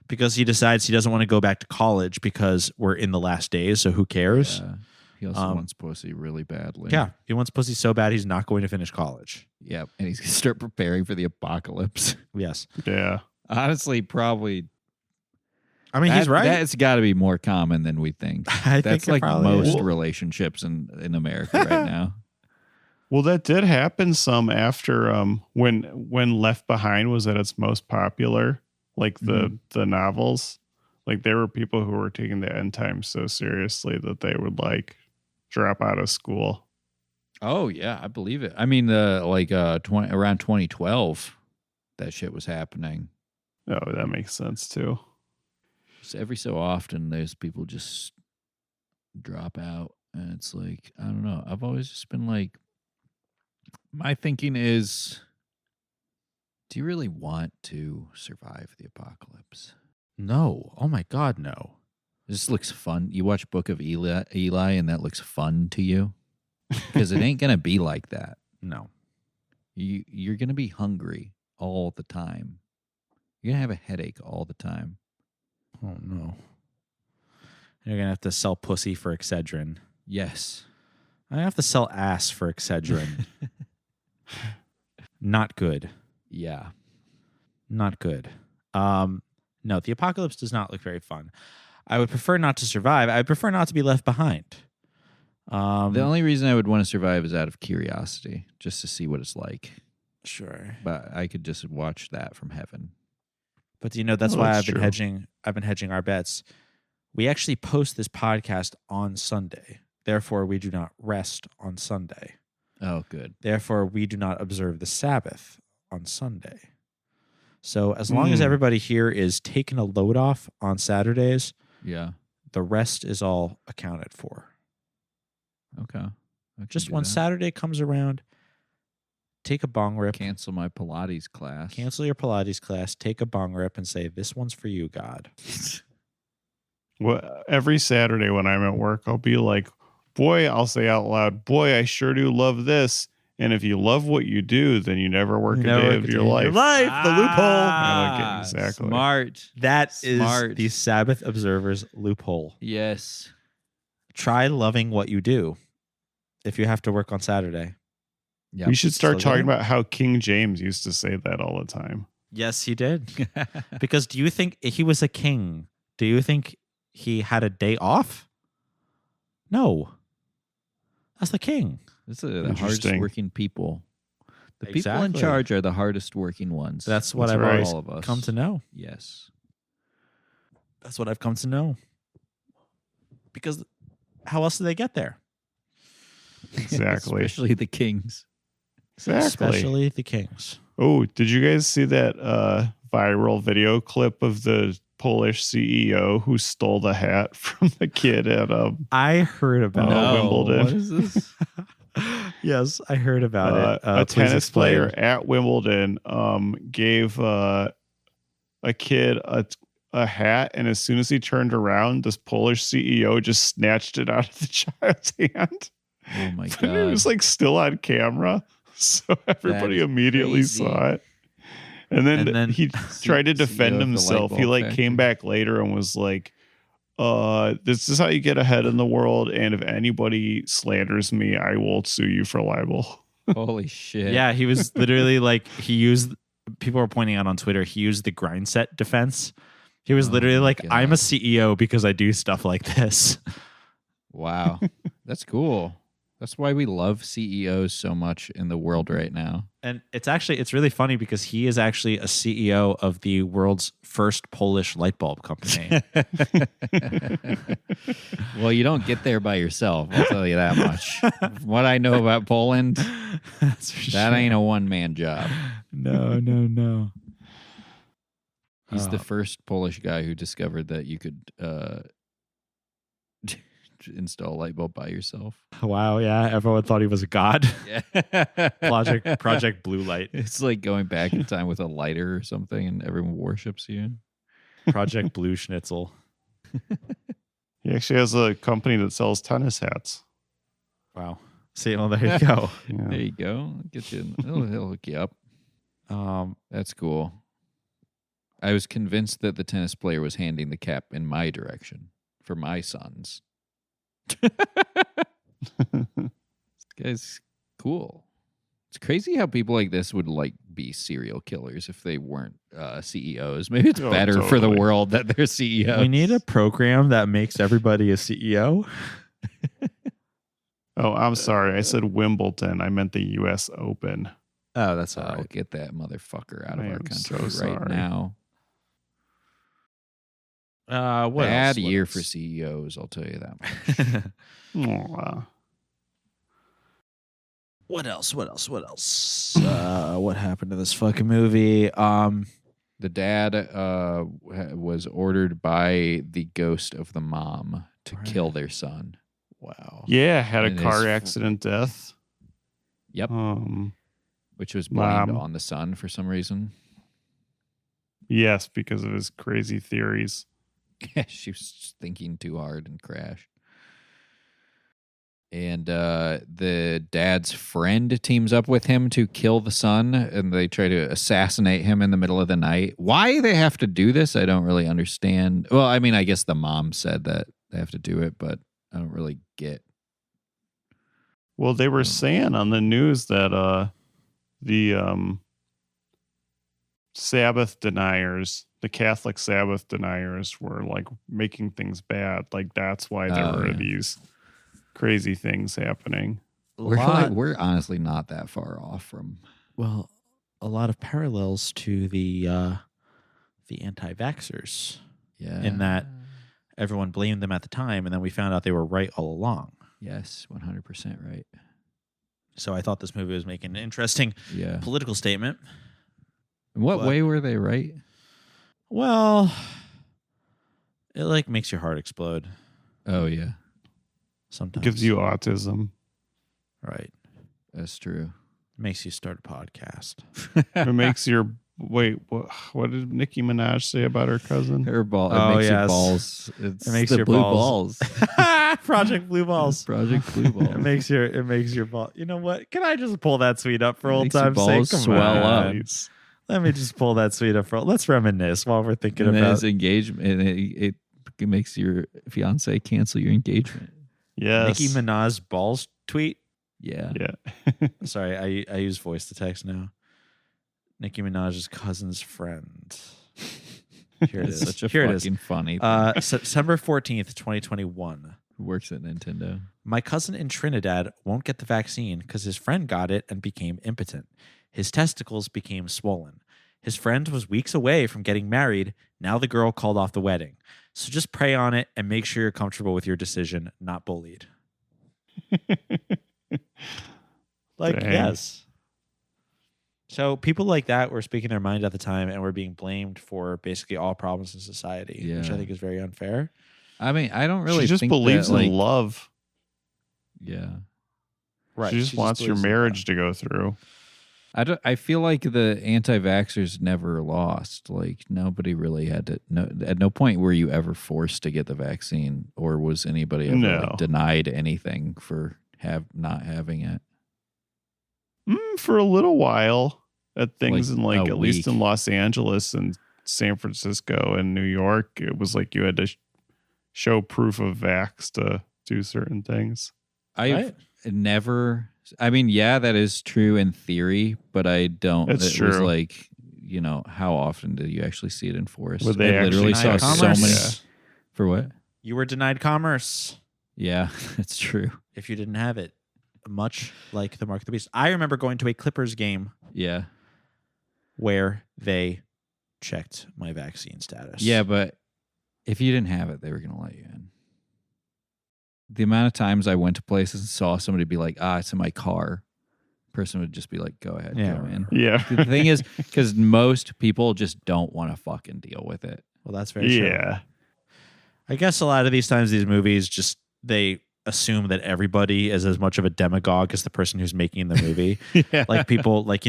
because he decides he doesn't want to go back to college because we're in the last days, so who cares? Yeah. He also wants pussy really badly. Yeah, he wants pussy so bad he's not going to finish college. Yep. And he's going to start preparing for the apocalypse. Yes. Yeah. Honestly, probably. I mean, he's right. That's got to be more common than we think. I That's think it like probably most is. relationships in America right now. Well, that did happen some after when Left Behind was at its most popular, like the novels. Like there were people who were taking the end times so seriously that they would like drop out of school. Oh yeah, I believe it. I mean, around 2012, that shit was happening. Oh, that makes sense too. So every so often, there's people just drop out, and it's like, I don't know. I've always just been like, my thinking is, do you really want to survive the apocalypse? No. Oh my God, no. This looks fun. You watch Book of Eli, and that looks fun to you? Because it ain't going to be like that. No. You're going to be hungry all the time. You're going to have a headache all the time. Oh no. You're going to have to sell pussy for Excedrin. Yes. I have to sell ass for Excedrin. Not good. Yeah. Not good. No, the apocalypse does not look very fun. I would prefer not to survive. I would prefer not to be left behind. The only reason I would want to survive is out of curiosity, just to see what it's like. Sure. But I could just watch that from heaven. But that's Oh, why that's I've been true. hedging. I've been hedging our bets. We actually post this podcast on Sunday. Therefore, we do not rest on Sunday. Oh, good. Therefore, we do not observe the Sabbath on Sunday. So as long as everybody here is taking a load off on Saturdays, Yeah. the rest is all accounted for. Okay. I can Just do when that. Saturday comes around, take a bong rip. Cancel my Pilates class. Cancel your Pilates class, take a bong rip, and say, "This one's for you, God." Well, every Saturday when I'm at work, I'll be like, boy, I'll say out loud, boy, I sure do love this. And if you love what you do, then you never work a day of your life. The loophole. I like it, exactly. Smart. That is Smart. the Sabbath observer's loophole. Yes. Try loving what you do if you have to work on Saturday. Yep. We should start Still talking there? about how King James used to say that all the time. Yes, he did. Because do you think he was a king? Do you think he had a day off? No. That's the king. This is the hardest Interesting. working people. The people in Exactly. charge are the hardest working ones. That's what That's I've right. always All of us. come to know. Yes. That's what I've come to know. Because how else do they get there? Exactly. Especially the kings. Exactly. Especially the kings. Oh, did you guys see that viral video clip of the Polish CEO who stole the hat from the kid at I heard about Oh, Wimbledon. What is this? Yes, I heard about it. A Please tennis explain. player at Wimbledon gave a kid a hat, and as soon as he turned around, this Polish CEO just snatched it out of the child's hand. Oh my But god! it was like still on camera, so everybody is immediately crazy. saw it. And then he tried to CEO defend of the himself. light He bulb like factory. came back later and was like, this is how you get ahead in the world, and if anybody slanders me, I will sue you for libel. Holy shit! Yeah, he was literally like, people were pointing out on Twitter, he used the grind set defense. He was Oh literally my like, God. I'm a CEO because I do stuff like this. Wow, that's cool. That's why we love CEOs so much in the world right now. And it's really funny because he is actually a CEO of the world's first Polish light bulb company. Well, you don't get there by yourself. I'll tell you that much. From what I know about Poland, That's for that ain't a one-man job. No. He's the first Polish guy who discovered that you could install a light bulb by yourself. Wow, yeah. Everyone thought he was a god. Yeah. Project Blue Light. It's like going back in time with a lighter or something, and everyone worships you. Project Blue Schnitzel. He actually has a company that sells tennis hats. Wow. See, well, there you go. Yeah. There you go. Get you. He'll hook you up. That's cool. I was convinced that the tennis player was handing the cap in my direction for my sons. This guy's cool. It's crazy how people like this would like be serial killers if they weren't CEOs. Maybe it's Oh, better for the totally. world that they're CEOs. We need a program that makes everybody a CEO. Oh, I'm sorry. I said Wimbledon. I meant the U.S. Open. Oh, that's all I'll right. get that motherfucker out of I our am country so right sorry. now. What Bad else? What year else? for CEOs, I'll tell you that much. Aw. What else? What happened to this fucking movie? The dad was ordered by the ghost of the mom to kill their son. Wow. Yeah, had a And car his- accident death. Yep. Which was Mom. blamed on the son for some reason. Yes, because of his crazy theories. She was thinking too hard and crashed. And the dad's friend teams up with him to kill the son, and they try to assassinate him in the middle of the night. Why they have to do this, I don't really understand. Well, I mean, I guess the mom said that they have to do it, but I don't really get. Well, they were saying on the news that the Sabbath deniers, the Catholic Sabbath deniers, were like making things bad. Like that's why there were these crazy things happening. We're honestly not that far off from. Well, a lot of parallels to the anti-vaxxers. Yeah. In that everyone blamed them at the time, and then we found out they were right all along. Yes, 100% right. So I thought this movie was making an interesting political statement. In what But- way were they right? Well, it like makes your heart explode Oh, yeah. sometimes. Gives you autism. right. That's true. Makes you start a podcast. It makes your wait. What did Nicki Minaj say about her cousin? Her ball. Oh, It makes your yes. balls. It's It makes the your blue balls. balls. Project Blue Balls. Project Blue Balls. It makes your ball. You know what? Can I just pull that tweet up for It old makes your time's sake? balls Come swell on. up. Nice. Let me just pull that tweet up for. Let's reminisce while we're thinking And then about. his engagement. And it makes your fiance cancel your engagement. Yes. Nicki Minaj balls tweet. Yeah. Yeah. Sorry, I use voice to text now. Nicki Minaj's cousin's friend. Here it It's is. such a Here it is. fucking funny thing. September 14th, 2021. Who works at Nintendo? My cousin in Trinidad won't get the vaccine because his friend got it and became impotent. His testicles became swollen. His friend was weeks away from getting married. Now the girl called off the wedding. So just pray on it and make sure you're comfortable with your decision, not bullied. Like, Dang. yes. So people like that were speaking their mind at the time and were being blamed for basically all problems in society, which I Yeah. think is very unfair. I mean, I don't really she just think believes that, like, in love. Yeah. Right. She just wants your believes in marriage God. to go through. I feel like the anti-vaxxers never lost. Like nobody really had to. No, at no point were you ever forced to get the vaccine, or was anybody ever No. like, denied anything for not having it. For a little while at things Like in like a at least week. in Los Angeles and San Francisco and New York, it was like you had to show proof of vax to do certain things. I've never. I mean, yeah, that is true in theory, but I don't. It's it was true. like, how often did you actually see it enforced? Would they I literally actually saw deny so many. commerce? For what? You were denied commerce Yeah, it's true. if you didn't have it. Much like the Mark of the Beast. I remember going to a Clippers game Yeah, where they checked my vaccine status. yeah, but if you didn't have it, they were going to let you in. The amount of times I went to places and saw somebody be like, it's in my car. Person would just be like, go ahead, Yeah, go in. Yeah. The thing is, because most people just don't want to fucking deal with it. Well, that's very true. Yeah. I guess a lot of these times, these movies just, they assume that everybody is as much of a demagogue as the person who's making the movie. Yeah. Like people, like,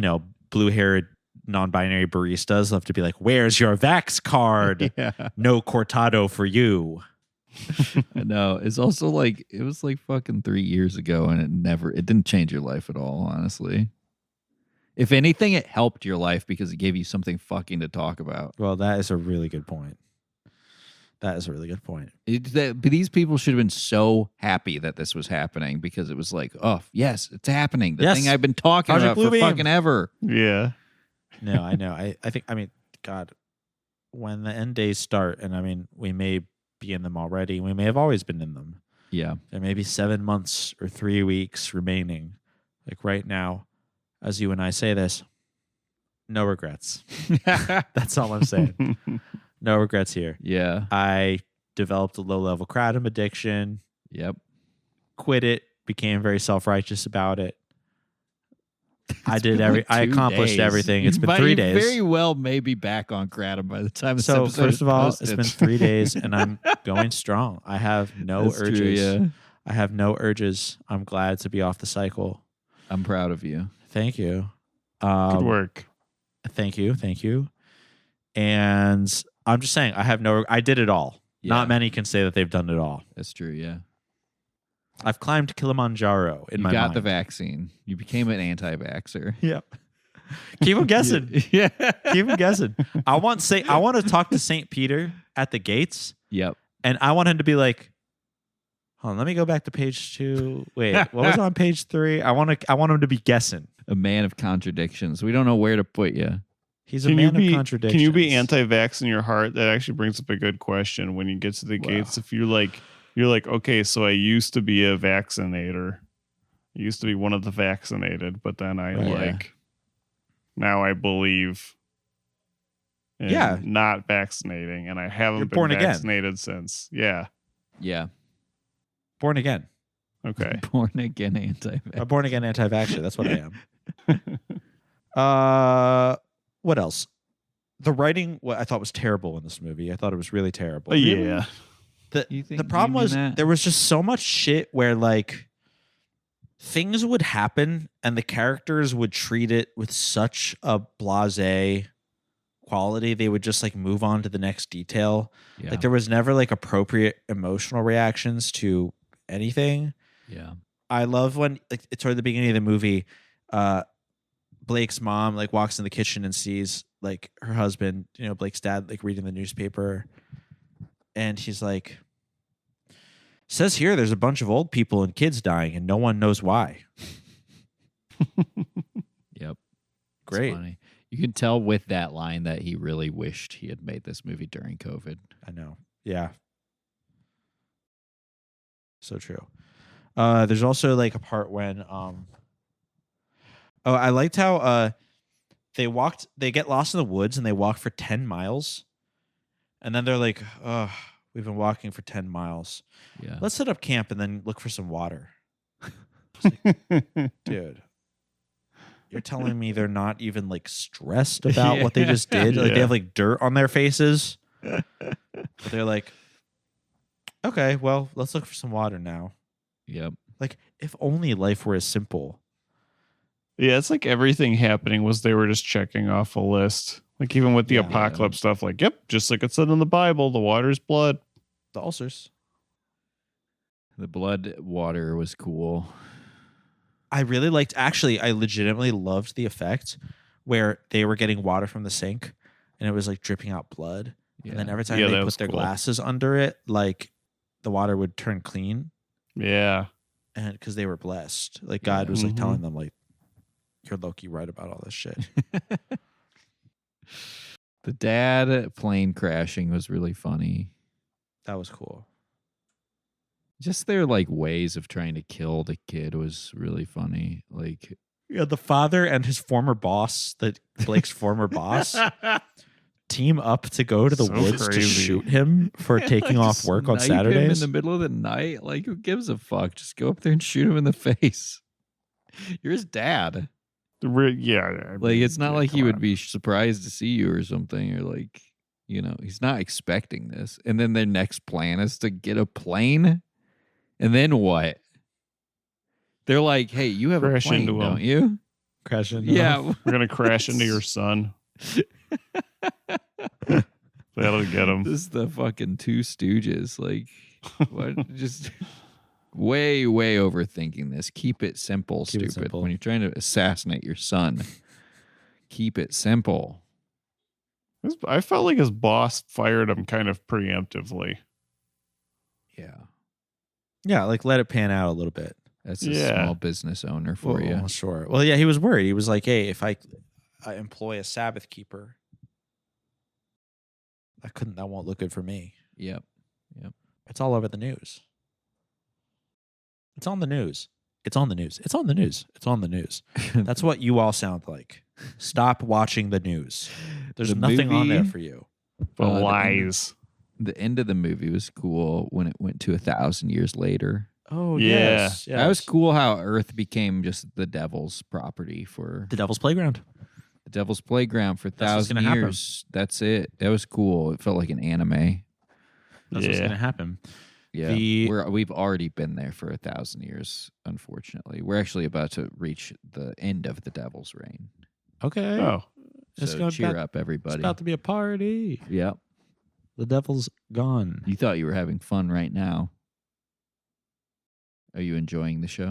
blue-haired, non-binary baristas love to be like, where's your vax card? Yeah. No cortado for you. No, it's also like it was like fucking 3 years ago, and it didn't change your life at all, honestly. If anything, it helped your life because it gave you something fucking to talk about. Well, that is a really good point. That is a really good point. But these people should have been so happy that this was happening because it was like, oh yes, it's happening. The Yes. thing I've been talking Project about for Bluebeam. fucking ever. Yeah. No, I know. I mean, God, when the end days start, and I mean, we may be in them already. We may have always been in them. Yeah. There may be 7 months or 3 weeks remaining. Like right now, as you and I say this, no regrets. That's all I'm saying. No regrets here. Yeah. I developed a low-level kratom addiction, Yep. quit it, became very self-righteous about it. I accomplished 2 days. everything. It's been You 3 days. Very well, maybe back on kratom by the time this So episode first is of all, posted. it's been 3 days, and I'm going strong. I have no That's urges. true, yeah. I have no urges. I'm glad to be off the cycle. I'm proud of you. Thank you. Good work. Thank you. And I'm just saying, I did it all. Yeah. Not many can say that they've done it all. That's true, yeah. I've climbed Kilimanjaro in You my got mind. the vaccine. You became an anti-vaxxer. Yep. Keep them guessing. Yeah. Keep them guessing. I want to talk to St. Peter at the gates, Yep. and I want him to be like, hold on, let me go back to page 2. Wait, what was on page 3? I want him to be guessing. A man of contradictions. We don't know where to put you. He's a man of contradictions. Can you be anti-vax in your heart? That actually brings up a good question. When you get to the gates, if you're like, okay, so I used to be a vaccinator. I used to be one of the vaccinated, but then now I believe in not vaccinating, and I haven't You're been born again. vaccinated since. Yeah. Yeah. Born again. Okay. Born again anti-vax. A born again anti-vaxxer. That's what I am. What else? The writing, what I thought was terrible in this movie. I thought it was really terrible. Yeah. The problem was there was just so much shit where like things would happen and the characters would treat it with such a blasé quality. They would just like move on to the next detail. Yeah. Like there was never like appropriate emotional reactions to anything. Yeah. I love when like it's toward the beginning of the movie, Blake's mom like walks in the kitchen and sees like her husband, Blake's dad, like reading the newspaper. And he's like, says here there's a bunch of old people and kids dying and no one knows why. Yep. Great. It's funny. You can tell with that line that he really wished he had made this movie during COVID. I know. Yeah. So true. There's also like a part when I liked how they get lost in the woods and they walk for 10 miles. And then they're like, oh, we've been walking for 10 miles. Yeah. Let's set up camp and then look for some water. Like, dude, you're telling me they're not even like stressed about what they just did? Like they have like dirt on their faces. But they're like, okay, well, let's look for some water now. Yep. Like If only life were as simple. Yeah, it's like everything happening was they were just checking off a list. Like even with the Yeah. apocalypse stuff, like, yep, just like it said in the Bible, the water's blood. The ulcers. The blood water was cool. I really liked, actually, I legitimately loved the effect where they were getting water from the sink and it was like dripping out blood. Yeah. And then every time Yeah, they that put was their cool. glasses under it, like the water would turn clean. Yeah. And because they were blessed. Like God was like Mhm. telling them, like, you're low-key right about all this shit. The dad plane crashing was really funny. That was cool. Just their like ways of trying to kill the kid was really funny. Like, Yeah, the father and his former boss, Blake's former boss, team up to go to the So woods to crazy. shoot him for taking off just work on snipe him Saturdays. in the middle of the night. Like, who gives a fuck? Just go up there and shoot him in the face. You're his dad. Yeah. I Like, mean, it's not yeah, like he come would on. be surprised to see you or something, or like, you know, he's not expecting this. And then their next plan is to get a plane. And then what? They're like, hey, you have Crash a plane, into him. don't you? Crash into Yeah. him. We're going to crash into your son. That'll get him. This is the fucking Two Stooges. Like, what? Just way overthinking this. Keep it simple, Keep it stupid. simple. When you're trying to assassinate your son, keep it simple. I felt like his boss fired him kind of preemptively. Yeah. Yeah, like let it pan out a little bit. That's a Yeah. small business owner for you. Well, sure. Well, yeah, he was worried. He was like, hey, if I employ a Sabbath keeper, that won't look good for me. Yep. It's all over the news. It's on the news. It's on the news. It's on the news. It's on the news. That's what you all sound like. Stop watching the news. There's The nothing on there movie- for you. The the end- lies. The end of the movie was cool when it went to 1,000 years later. Oh, Yeah. yes. That was cool how Earth became just the devil's property for The Devil's Playground. the devil's playground for That's what's 1,000 gonna happen. years. That's it. That was cool. It felt like an anime. That's what's Yeah. going to happen. Yeah, The- we've already been there for 1,000 years. Unfortunately, we're actually about to reach the end of the devil's reign. Okay. Oh, It's So gonna cheer about- up, everybody. It's about to be a party. Yep. The devil's gone. You thought you were having fun right now. Are you enjoying the show?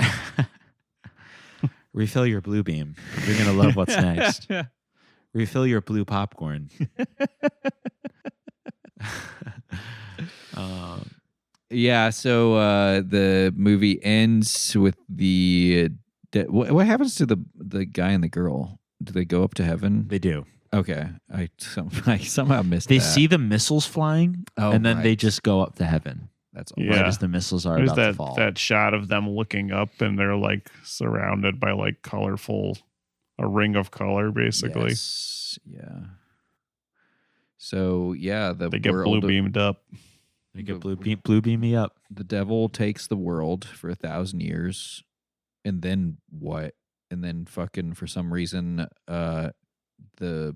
Refill your blue beam. You're going to love what's next. Refill your blue popcorn. Yeah. So the movie ends with the. What happens to the guy and the girl? Do they go up to heaven? They do. Okay, I somehow missed. They that. see the missiles flying, Oh, and then they right. just go up to heaven. That's all. Yeah. Right as the missiles are there's about to that fall. that shot of them looking up, and they're like surrounded by like a ring of color, basically. Yes, yeah. So yeah, the They get world, blue beamed up. They get blue beam me up. the devil takes the world for 1,000 years, and then what? And then fucking for some reason, the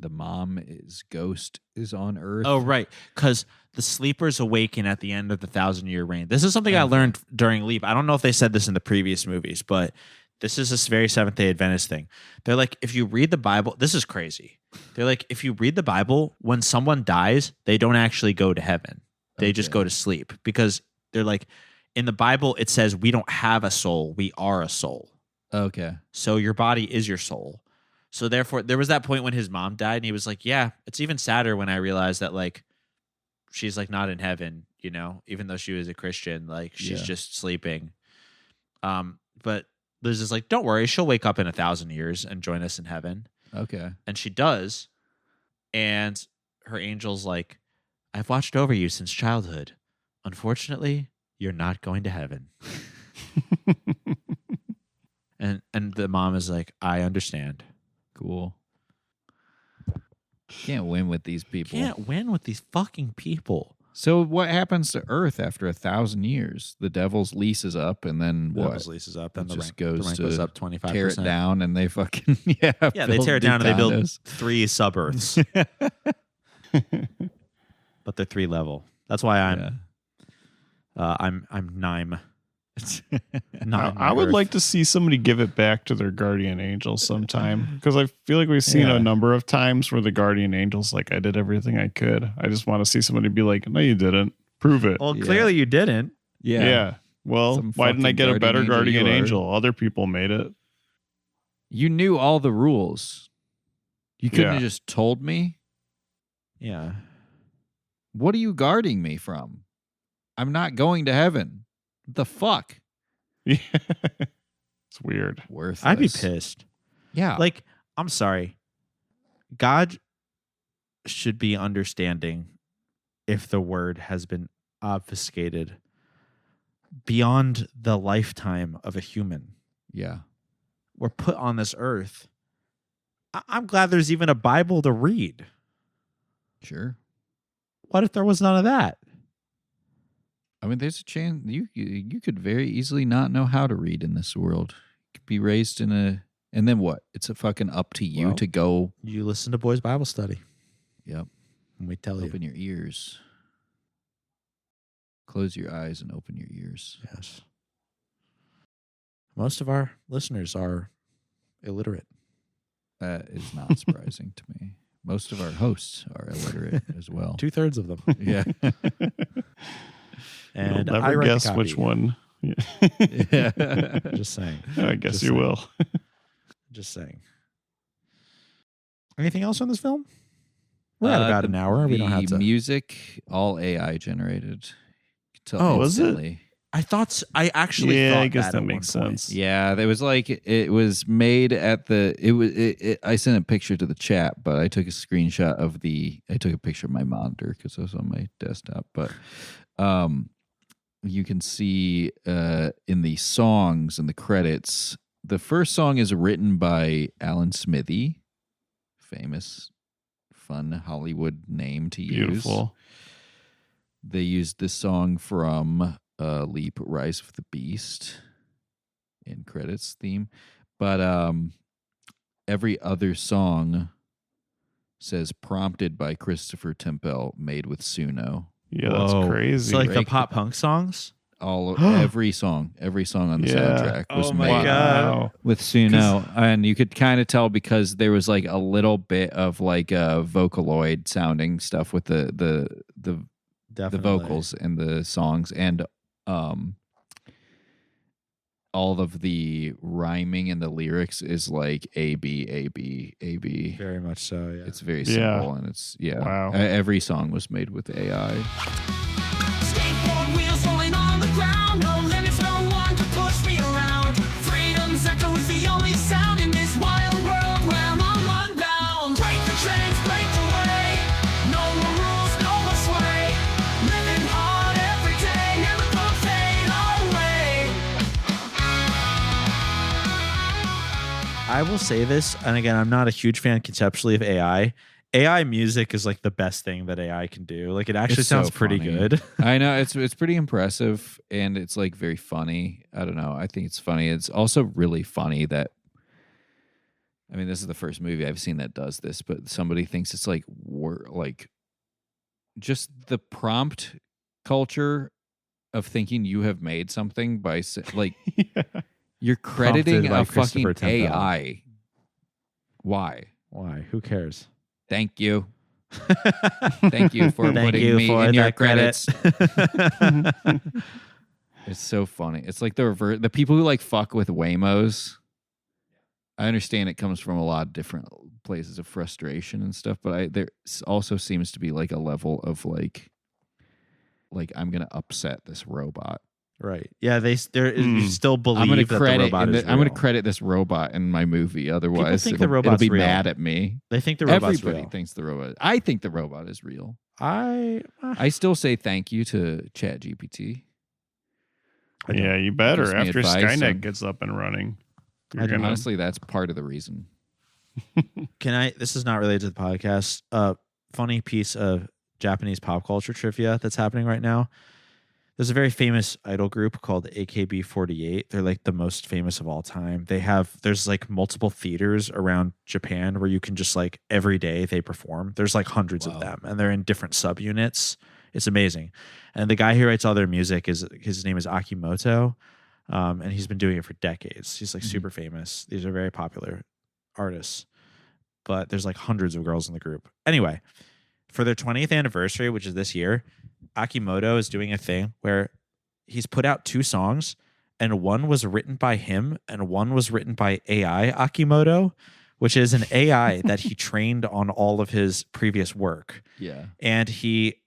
mom's ghost is on Earth. Oh, right. Because the sleepers awaken at the end of the 1,000-year reign. This is something I learned during Leap. I don't know if they said this in the previous movies, but this is a very Seventh Day Adventist thing. They're like, if you read the Bible, this is crazy. They're like, if you read the Bible, when someone dies, they don't actually go to heaven. They just Okay. go to sleep. Because they're like, in the Bible, it says we don't have a soul. We are a soul. Okay. So your body is your soul. So therefore, there was that point when his mom died, and he was like, yeah, it's even sadder when I realized that, like, she's, like, not in heaven, you know, even though she was a Christian, like, she's Yeah. just sleeping. But Liz is like, don't worry, she'll wake up in 1,000 years and join us in heaven. Okay. And she does. And her angel's like, I've watched over you since childhood. Unfortunately, you're not going to heaven. And the mom is like, I understand. Cool. Can't win with these people. Can't win with these fucking people. So what happens to Earth after 1,000 years? The devil's lease is up, and then The what? devil's lease is up, and It the just rank, goes the rank to goes up 25%. tear it down, and they fucking Yeah, they build tear it new down and they build condos. 3 suburbs, but they're 3 level. That's why I'm Yeah. I'm Nime. Not I would like to see somebody give it back to their guardian angel sometime, because I feel like we've seen a number of times where the guardian angel's like, I did everything I could. I just want to see somebody be like, no, you didn't. Prove it. Well, clearly you didn't. Yeah. Well, Some why didn't I fucking get a better guardian you are. angel? Other people made it. You knew all the rules. You couldn't Yeah. have just told me. Yeah. What are you guarding me from? I'm not going to heaven. What the fuck? Yeah. It's weird. Worthless. I'd be pissed. Yeah. Like, I'm sorry. God should be understanding if the word has been obfuscated beyond the lifetime of a human. yeah. We're put on this earth. I'm glad there's even a Bible to read. Sure. What if there was none of that? I mean, there's a chance you could very easily not know how to read in this world. You could be raised in a, and then what? It's a fucking up to you Well, to go. You listen to Boys Bible Study. Yep. And we tell Open your ears. Close your eyes and open your ears. Yes. Most of our listeners are illiterate. That is not surprising to me. Most of our hosts are illiterate as well. 2/3 of them. Yeah. And You'll I never write the guess copy. which one. Yeah. Just saying. I guess Just you saying. will. Just saying. Anything else on this film? We're at about an hour. We don't have to. Music, all AI generated. You can tell Oh, was it? instantly. I thought. I actually. Yeah, thought I guess that at makes one point. sense. Yeah, there was like it was made at the I sent a picture to the chat, but I took a screenshot of I took a picture of my monitor because I was on my desktop. But you can see in the songs and the credits, the first song is written by Alan Smithy, famous, fun Hollywood name to use. Beautiful. They used this song from Leap, Rise of the Beast in credits theme. But every other song says prompted by Christopher Tempel, made with Suno. Yeah, that's Whoa. crazy. So like the Break pop punk songs. Every song on the soundtrack was Oh my made Wow. with Suno, and you could kind of tell because there was like a little bit of like Vocaloid sounding stuff with the Definitely. vocals in the songs, and all of the rhyming in the lyrics is like A B A B A B. Very much so. Yeah. It's very Yeah. simple, and it's Wow. Every song was made with AI. Skateboard wheels rolling on the ground. No limits, no one to push me around. Freedom's echo is the only sound in this wild world where I'm on one bound. Break the chains, break the way. No more rules, no more sway. Living hard every day, never gonna fade away. I will say this, and again, I'm not a huge fan conceptually of AI. AI music is like the best thing that AI can do. Like it actually It's so sounds pretty funny. good. I know it's pretty impressive, and it's like very funny. I don't know. I think it's funny. It's also really funny that, I mean, this is the first movie I've seen that does this, but somebody thinks it's like just the prompt culture of thinking you have made something by like you're crediting Prompted by a fucking Christopher Tempel. AI. Why? Why? Who cares? Thank you. Thank you for Thank putting you me for in your that credit. credits. It's so funny. It's like the people who like fuck with Waymos. I understand it comes from a lot of different places of frustration and stuff, but there also seems to be like a level of like I'm gonna upset this robot. Right. Yeah, you still believe I'm gonna that credit. the robot is I'm gonna real. credit this robot in my movie. Otherwise, think the it'll robot's be real. mad at me. They think the robot's Everybody real. thinks the robot. I think the robot is real. I still say thank you to ChatGPT. Yeah, you better. Gives me After advice Skynet on- gets up and running. Honestly, that's part of the reason. This is not related to the podcast. Funny piece of Japanese pop culture trivia that's happening right now. There's a very famous idol group called AKB48. They're like the most famous of all time. There's like multiple theaters around Japan where you can just like every day they perform. There's like hundreds of them, and they're in different subunits. It's amazing. And the guy who writes all their music his name is Akimoto. And he's been doing it for decades. He's like super famous. These are very popular artists, but there's like hundreds of girls in the group. Anyway, for their 20th anniversary, which is this year, Akimoto is doing a thing where he's put out 2 songs, and one was written by him and one was written by AI Akimoto, which is an AI that he trained on all of his previous work. Yeah. And he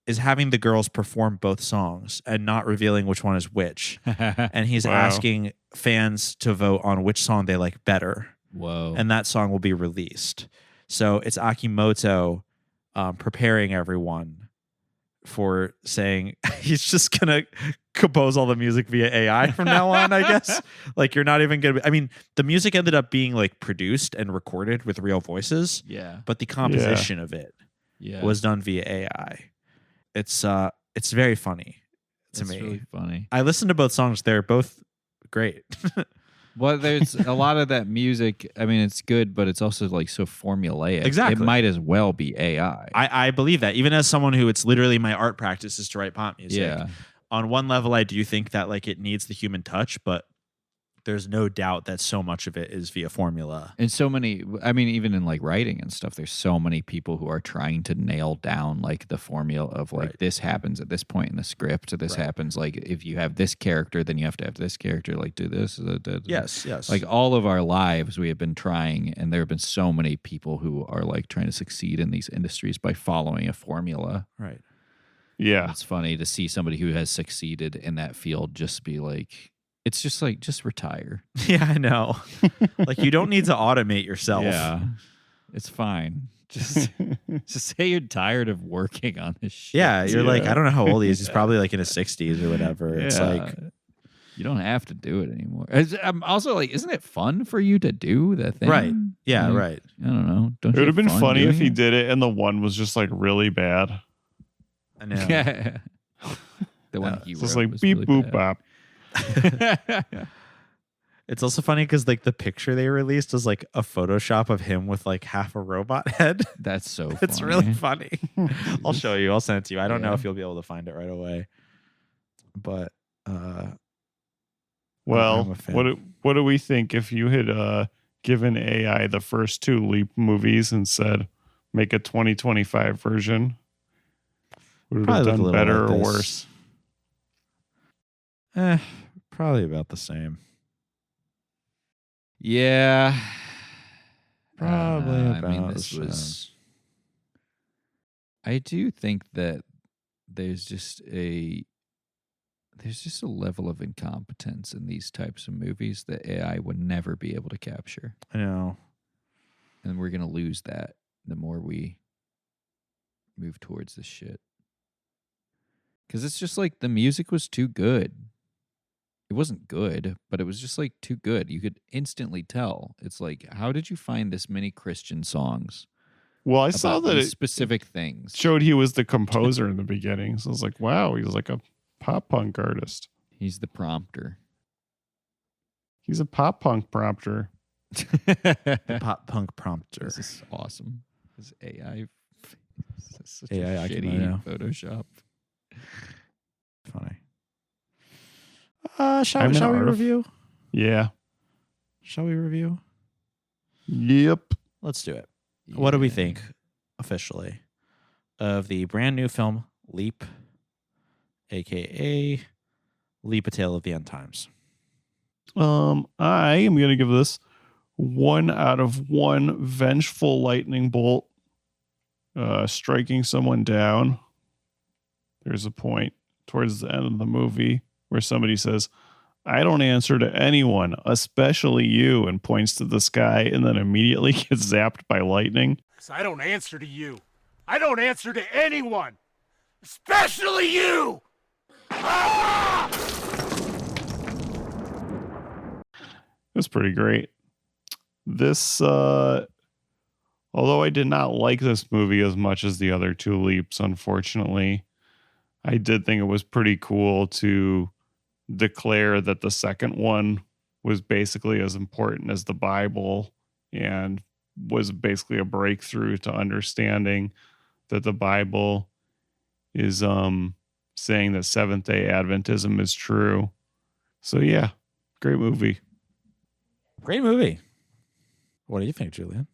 is having the girls perform both songs and not revealing which one is which. And he's asking fans to vote on which song they like better. Whoa. And that song will be released. So it's Akimoto preparing everyone for saying he's just going to compose all the music via AI from now on, I guess. Like, you're not even going to... I mean, the music ended up being like produced and recorded with real voices. Yeah. But the composition of it was done via AI. It's very funny to me. It's really funny. I listened to both songs. They're both great. Well, there's a lot of that music. I mean, it's good, but it's also like so formulaic. Exactly. It might as well be AI. I believe that. Even as someone who it's literally my art practice is to write pop music. Yeah. On one level, I do think that like it needs the human touch, but there's no doubt that so much of it is via formula. And so many, I mean, even in like writing and stuff, there's so many people who are trying to nail down like the formula of like this happens at this point in the script. This happens like if you have this character, then you have to have this character like do this. Yes. Like all of our lives, we have been trying, and there have been so many people who are like trying to succeed in these industries by following a formula. Right. Yeah. It's funny to see somebody who has succeeded in that field just be like, it's just like, just retire. Yeah, I know. Like, you don't need to automate yourself. Yeah, it's fine. Just say you're tired of working on this shit. Yeah, you're like, I don't know how old he is. He's probably like in his 60s or whatever. It's like, you don't have to do it anymore. I'm also like, isn't it fun for you to do the thing? Right. Yeah, like, right. I don't know. Don't It would you have been fun funny if doing he it? did it and the one was just like really bad. I know. Yeah. The one he It's just wrote like was beep really boop bad. bop. It's also funny because like the picture they released is like a Photoshop of him with like half a robot head. That's so funny. It's really funny. I'll show you. I'll send it to you. I don't know Yeah. if you'll be able to find it right away. But Well, I'm a fan. what do we think if you had given AI the first 2 Leap movies and said make a 2025 version? Would it have Probably look a done little better like or this. worse? Probably about the same. Yeah. Probably I mean, about this the was. I do think that there's just a level of incompetence in these types of movies that AI would never be able to capture, I know. and we're gonna lose that the more we move towards this shit. Because it's just like the music was too good. It wasn't good, but it was just like too good. You could instantly tell. It's like, how did you find this many Christian songs? Well, I saw about that these it specific things. showed he was the composer in the beginning. So I was like, wow, he's like a pop punk artist. He's the prompter. He's a pop punk prompter. The pop punk prompter. This is awesome. This AI. This is such AI a shitty Akimoto. Photoshop. Funny. I'm Shall an we artif- review? Yeah. Shall we review? Yep. Let's do it. What do we Yeah. think officially of the brand new film Leap, aka Leap: A Tale of the End Times? I am gonna give this 1 out of 1 vengeful lightning bolt striking someone down. There's a point towards the end of the movie where somebody says, I don't answer to anyone, especially you, and points to the sky and then immediately gets zapped by lightning. I don't answer to you. I don't answer to anyone, especially you. It was pretty great. This, although I did not like this movie as much as the other 2 Leaps, unfortunately, I did think it was pretty cool to declare that the second one was basically as important as the Bible and was basically a breakthrough to understanding that the Bible is saying that Seventh Day Adventism is true. So yeah, great movie. Great movie. What do you think, Julian?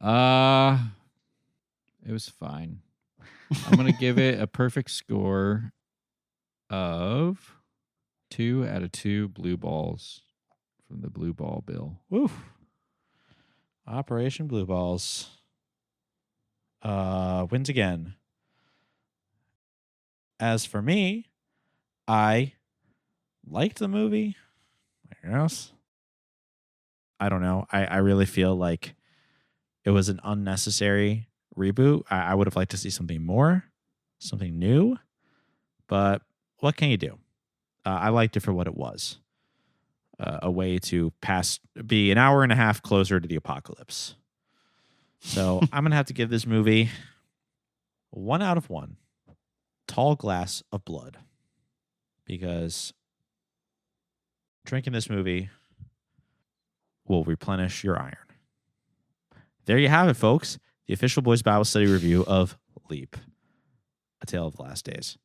It was fine. I'm going to give it a perfect score of 2 out of 2 blue balls from the Blue Ball Bill. Woo. Operation Blue Balls wins again. As for me, I liked the movie. Anything else? I don't know. I really feel like it was an unnecessary reboot. I would have liked to see something more, something new. But what can you do? I liked it for what it was. A way to be an hour and a half closer to the apocalypse. So I'm going to have to give this movie 1 out of 1 tall glass of blood. Because drinking this movie will replenish your iron. There you have it, folks. The official Boys Bible Study review of Leap, A Tale of the Last Days.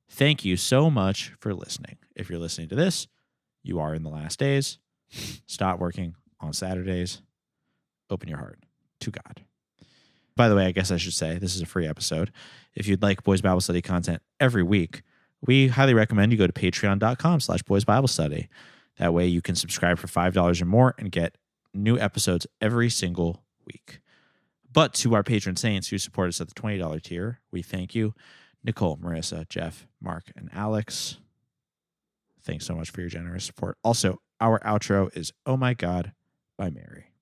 Thank you so much for listening. If you're listening to this, you are in the last days. Stop working on Saturdays. Open your heart to God. By the way, I guess I should say this is a free episode. If you'd like Boys Bible Study content every week, we highly recommend you go to patreon.com/boysbiblestudy. That way you can subscribe for $5 or more and get new episodes every single week. But to our patron saints who support us at the $20 tier, we thank you. Nicole, Marissa, Jeff, Mark, and Alex. Thanks so much for your generous support. Also, our outro is Oh My God by Mary.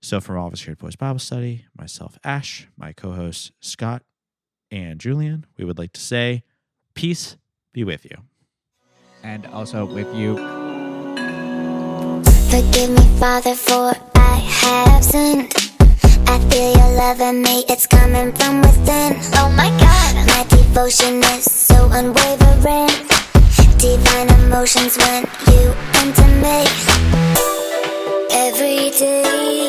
So from all of us here at Boys Bible Study, myself, Ash, my co-hosts, Scott, and Julian, we would like to say, peace be with you. And also with you. Forgive me, Father, for I have sinned. I feel your love in me, it's coming from within. Oh my God, my devotion is so unwavering. Divine emotions when you enter me. Every day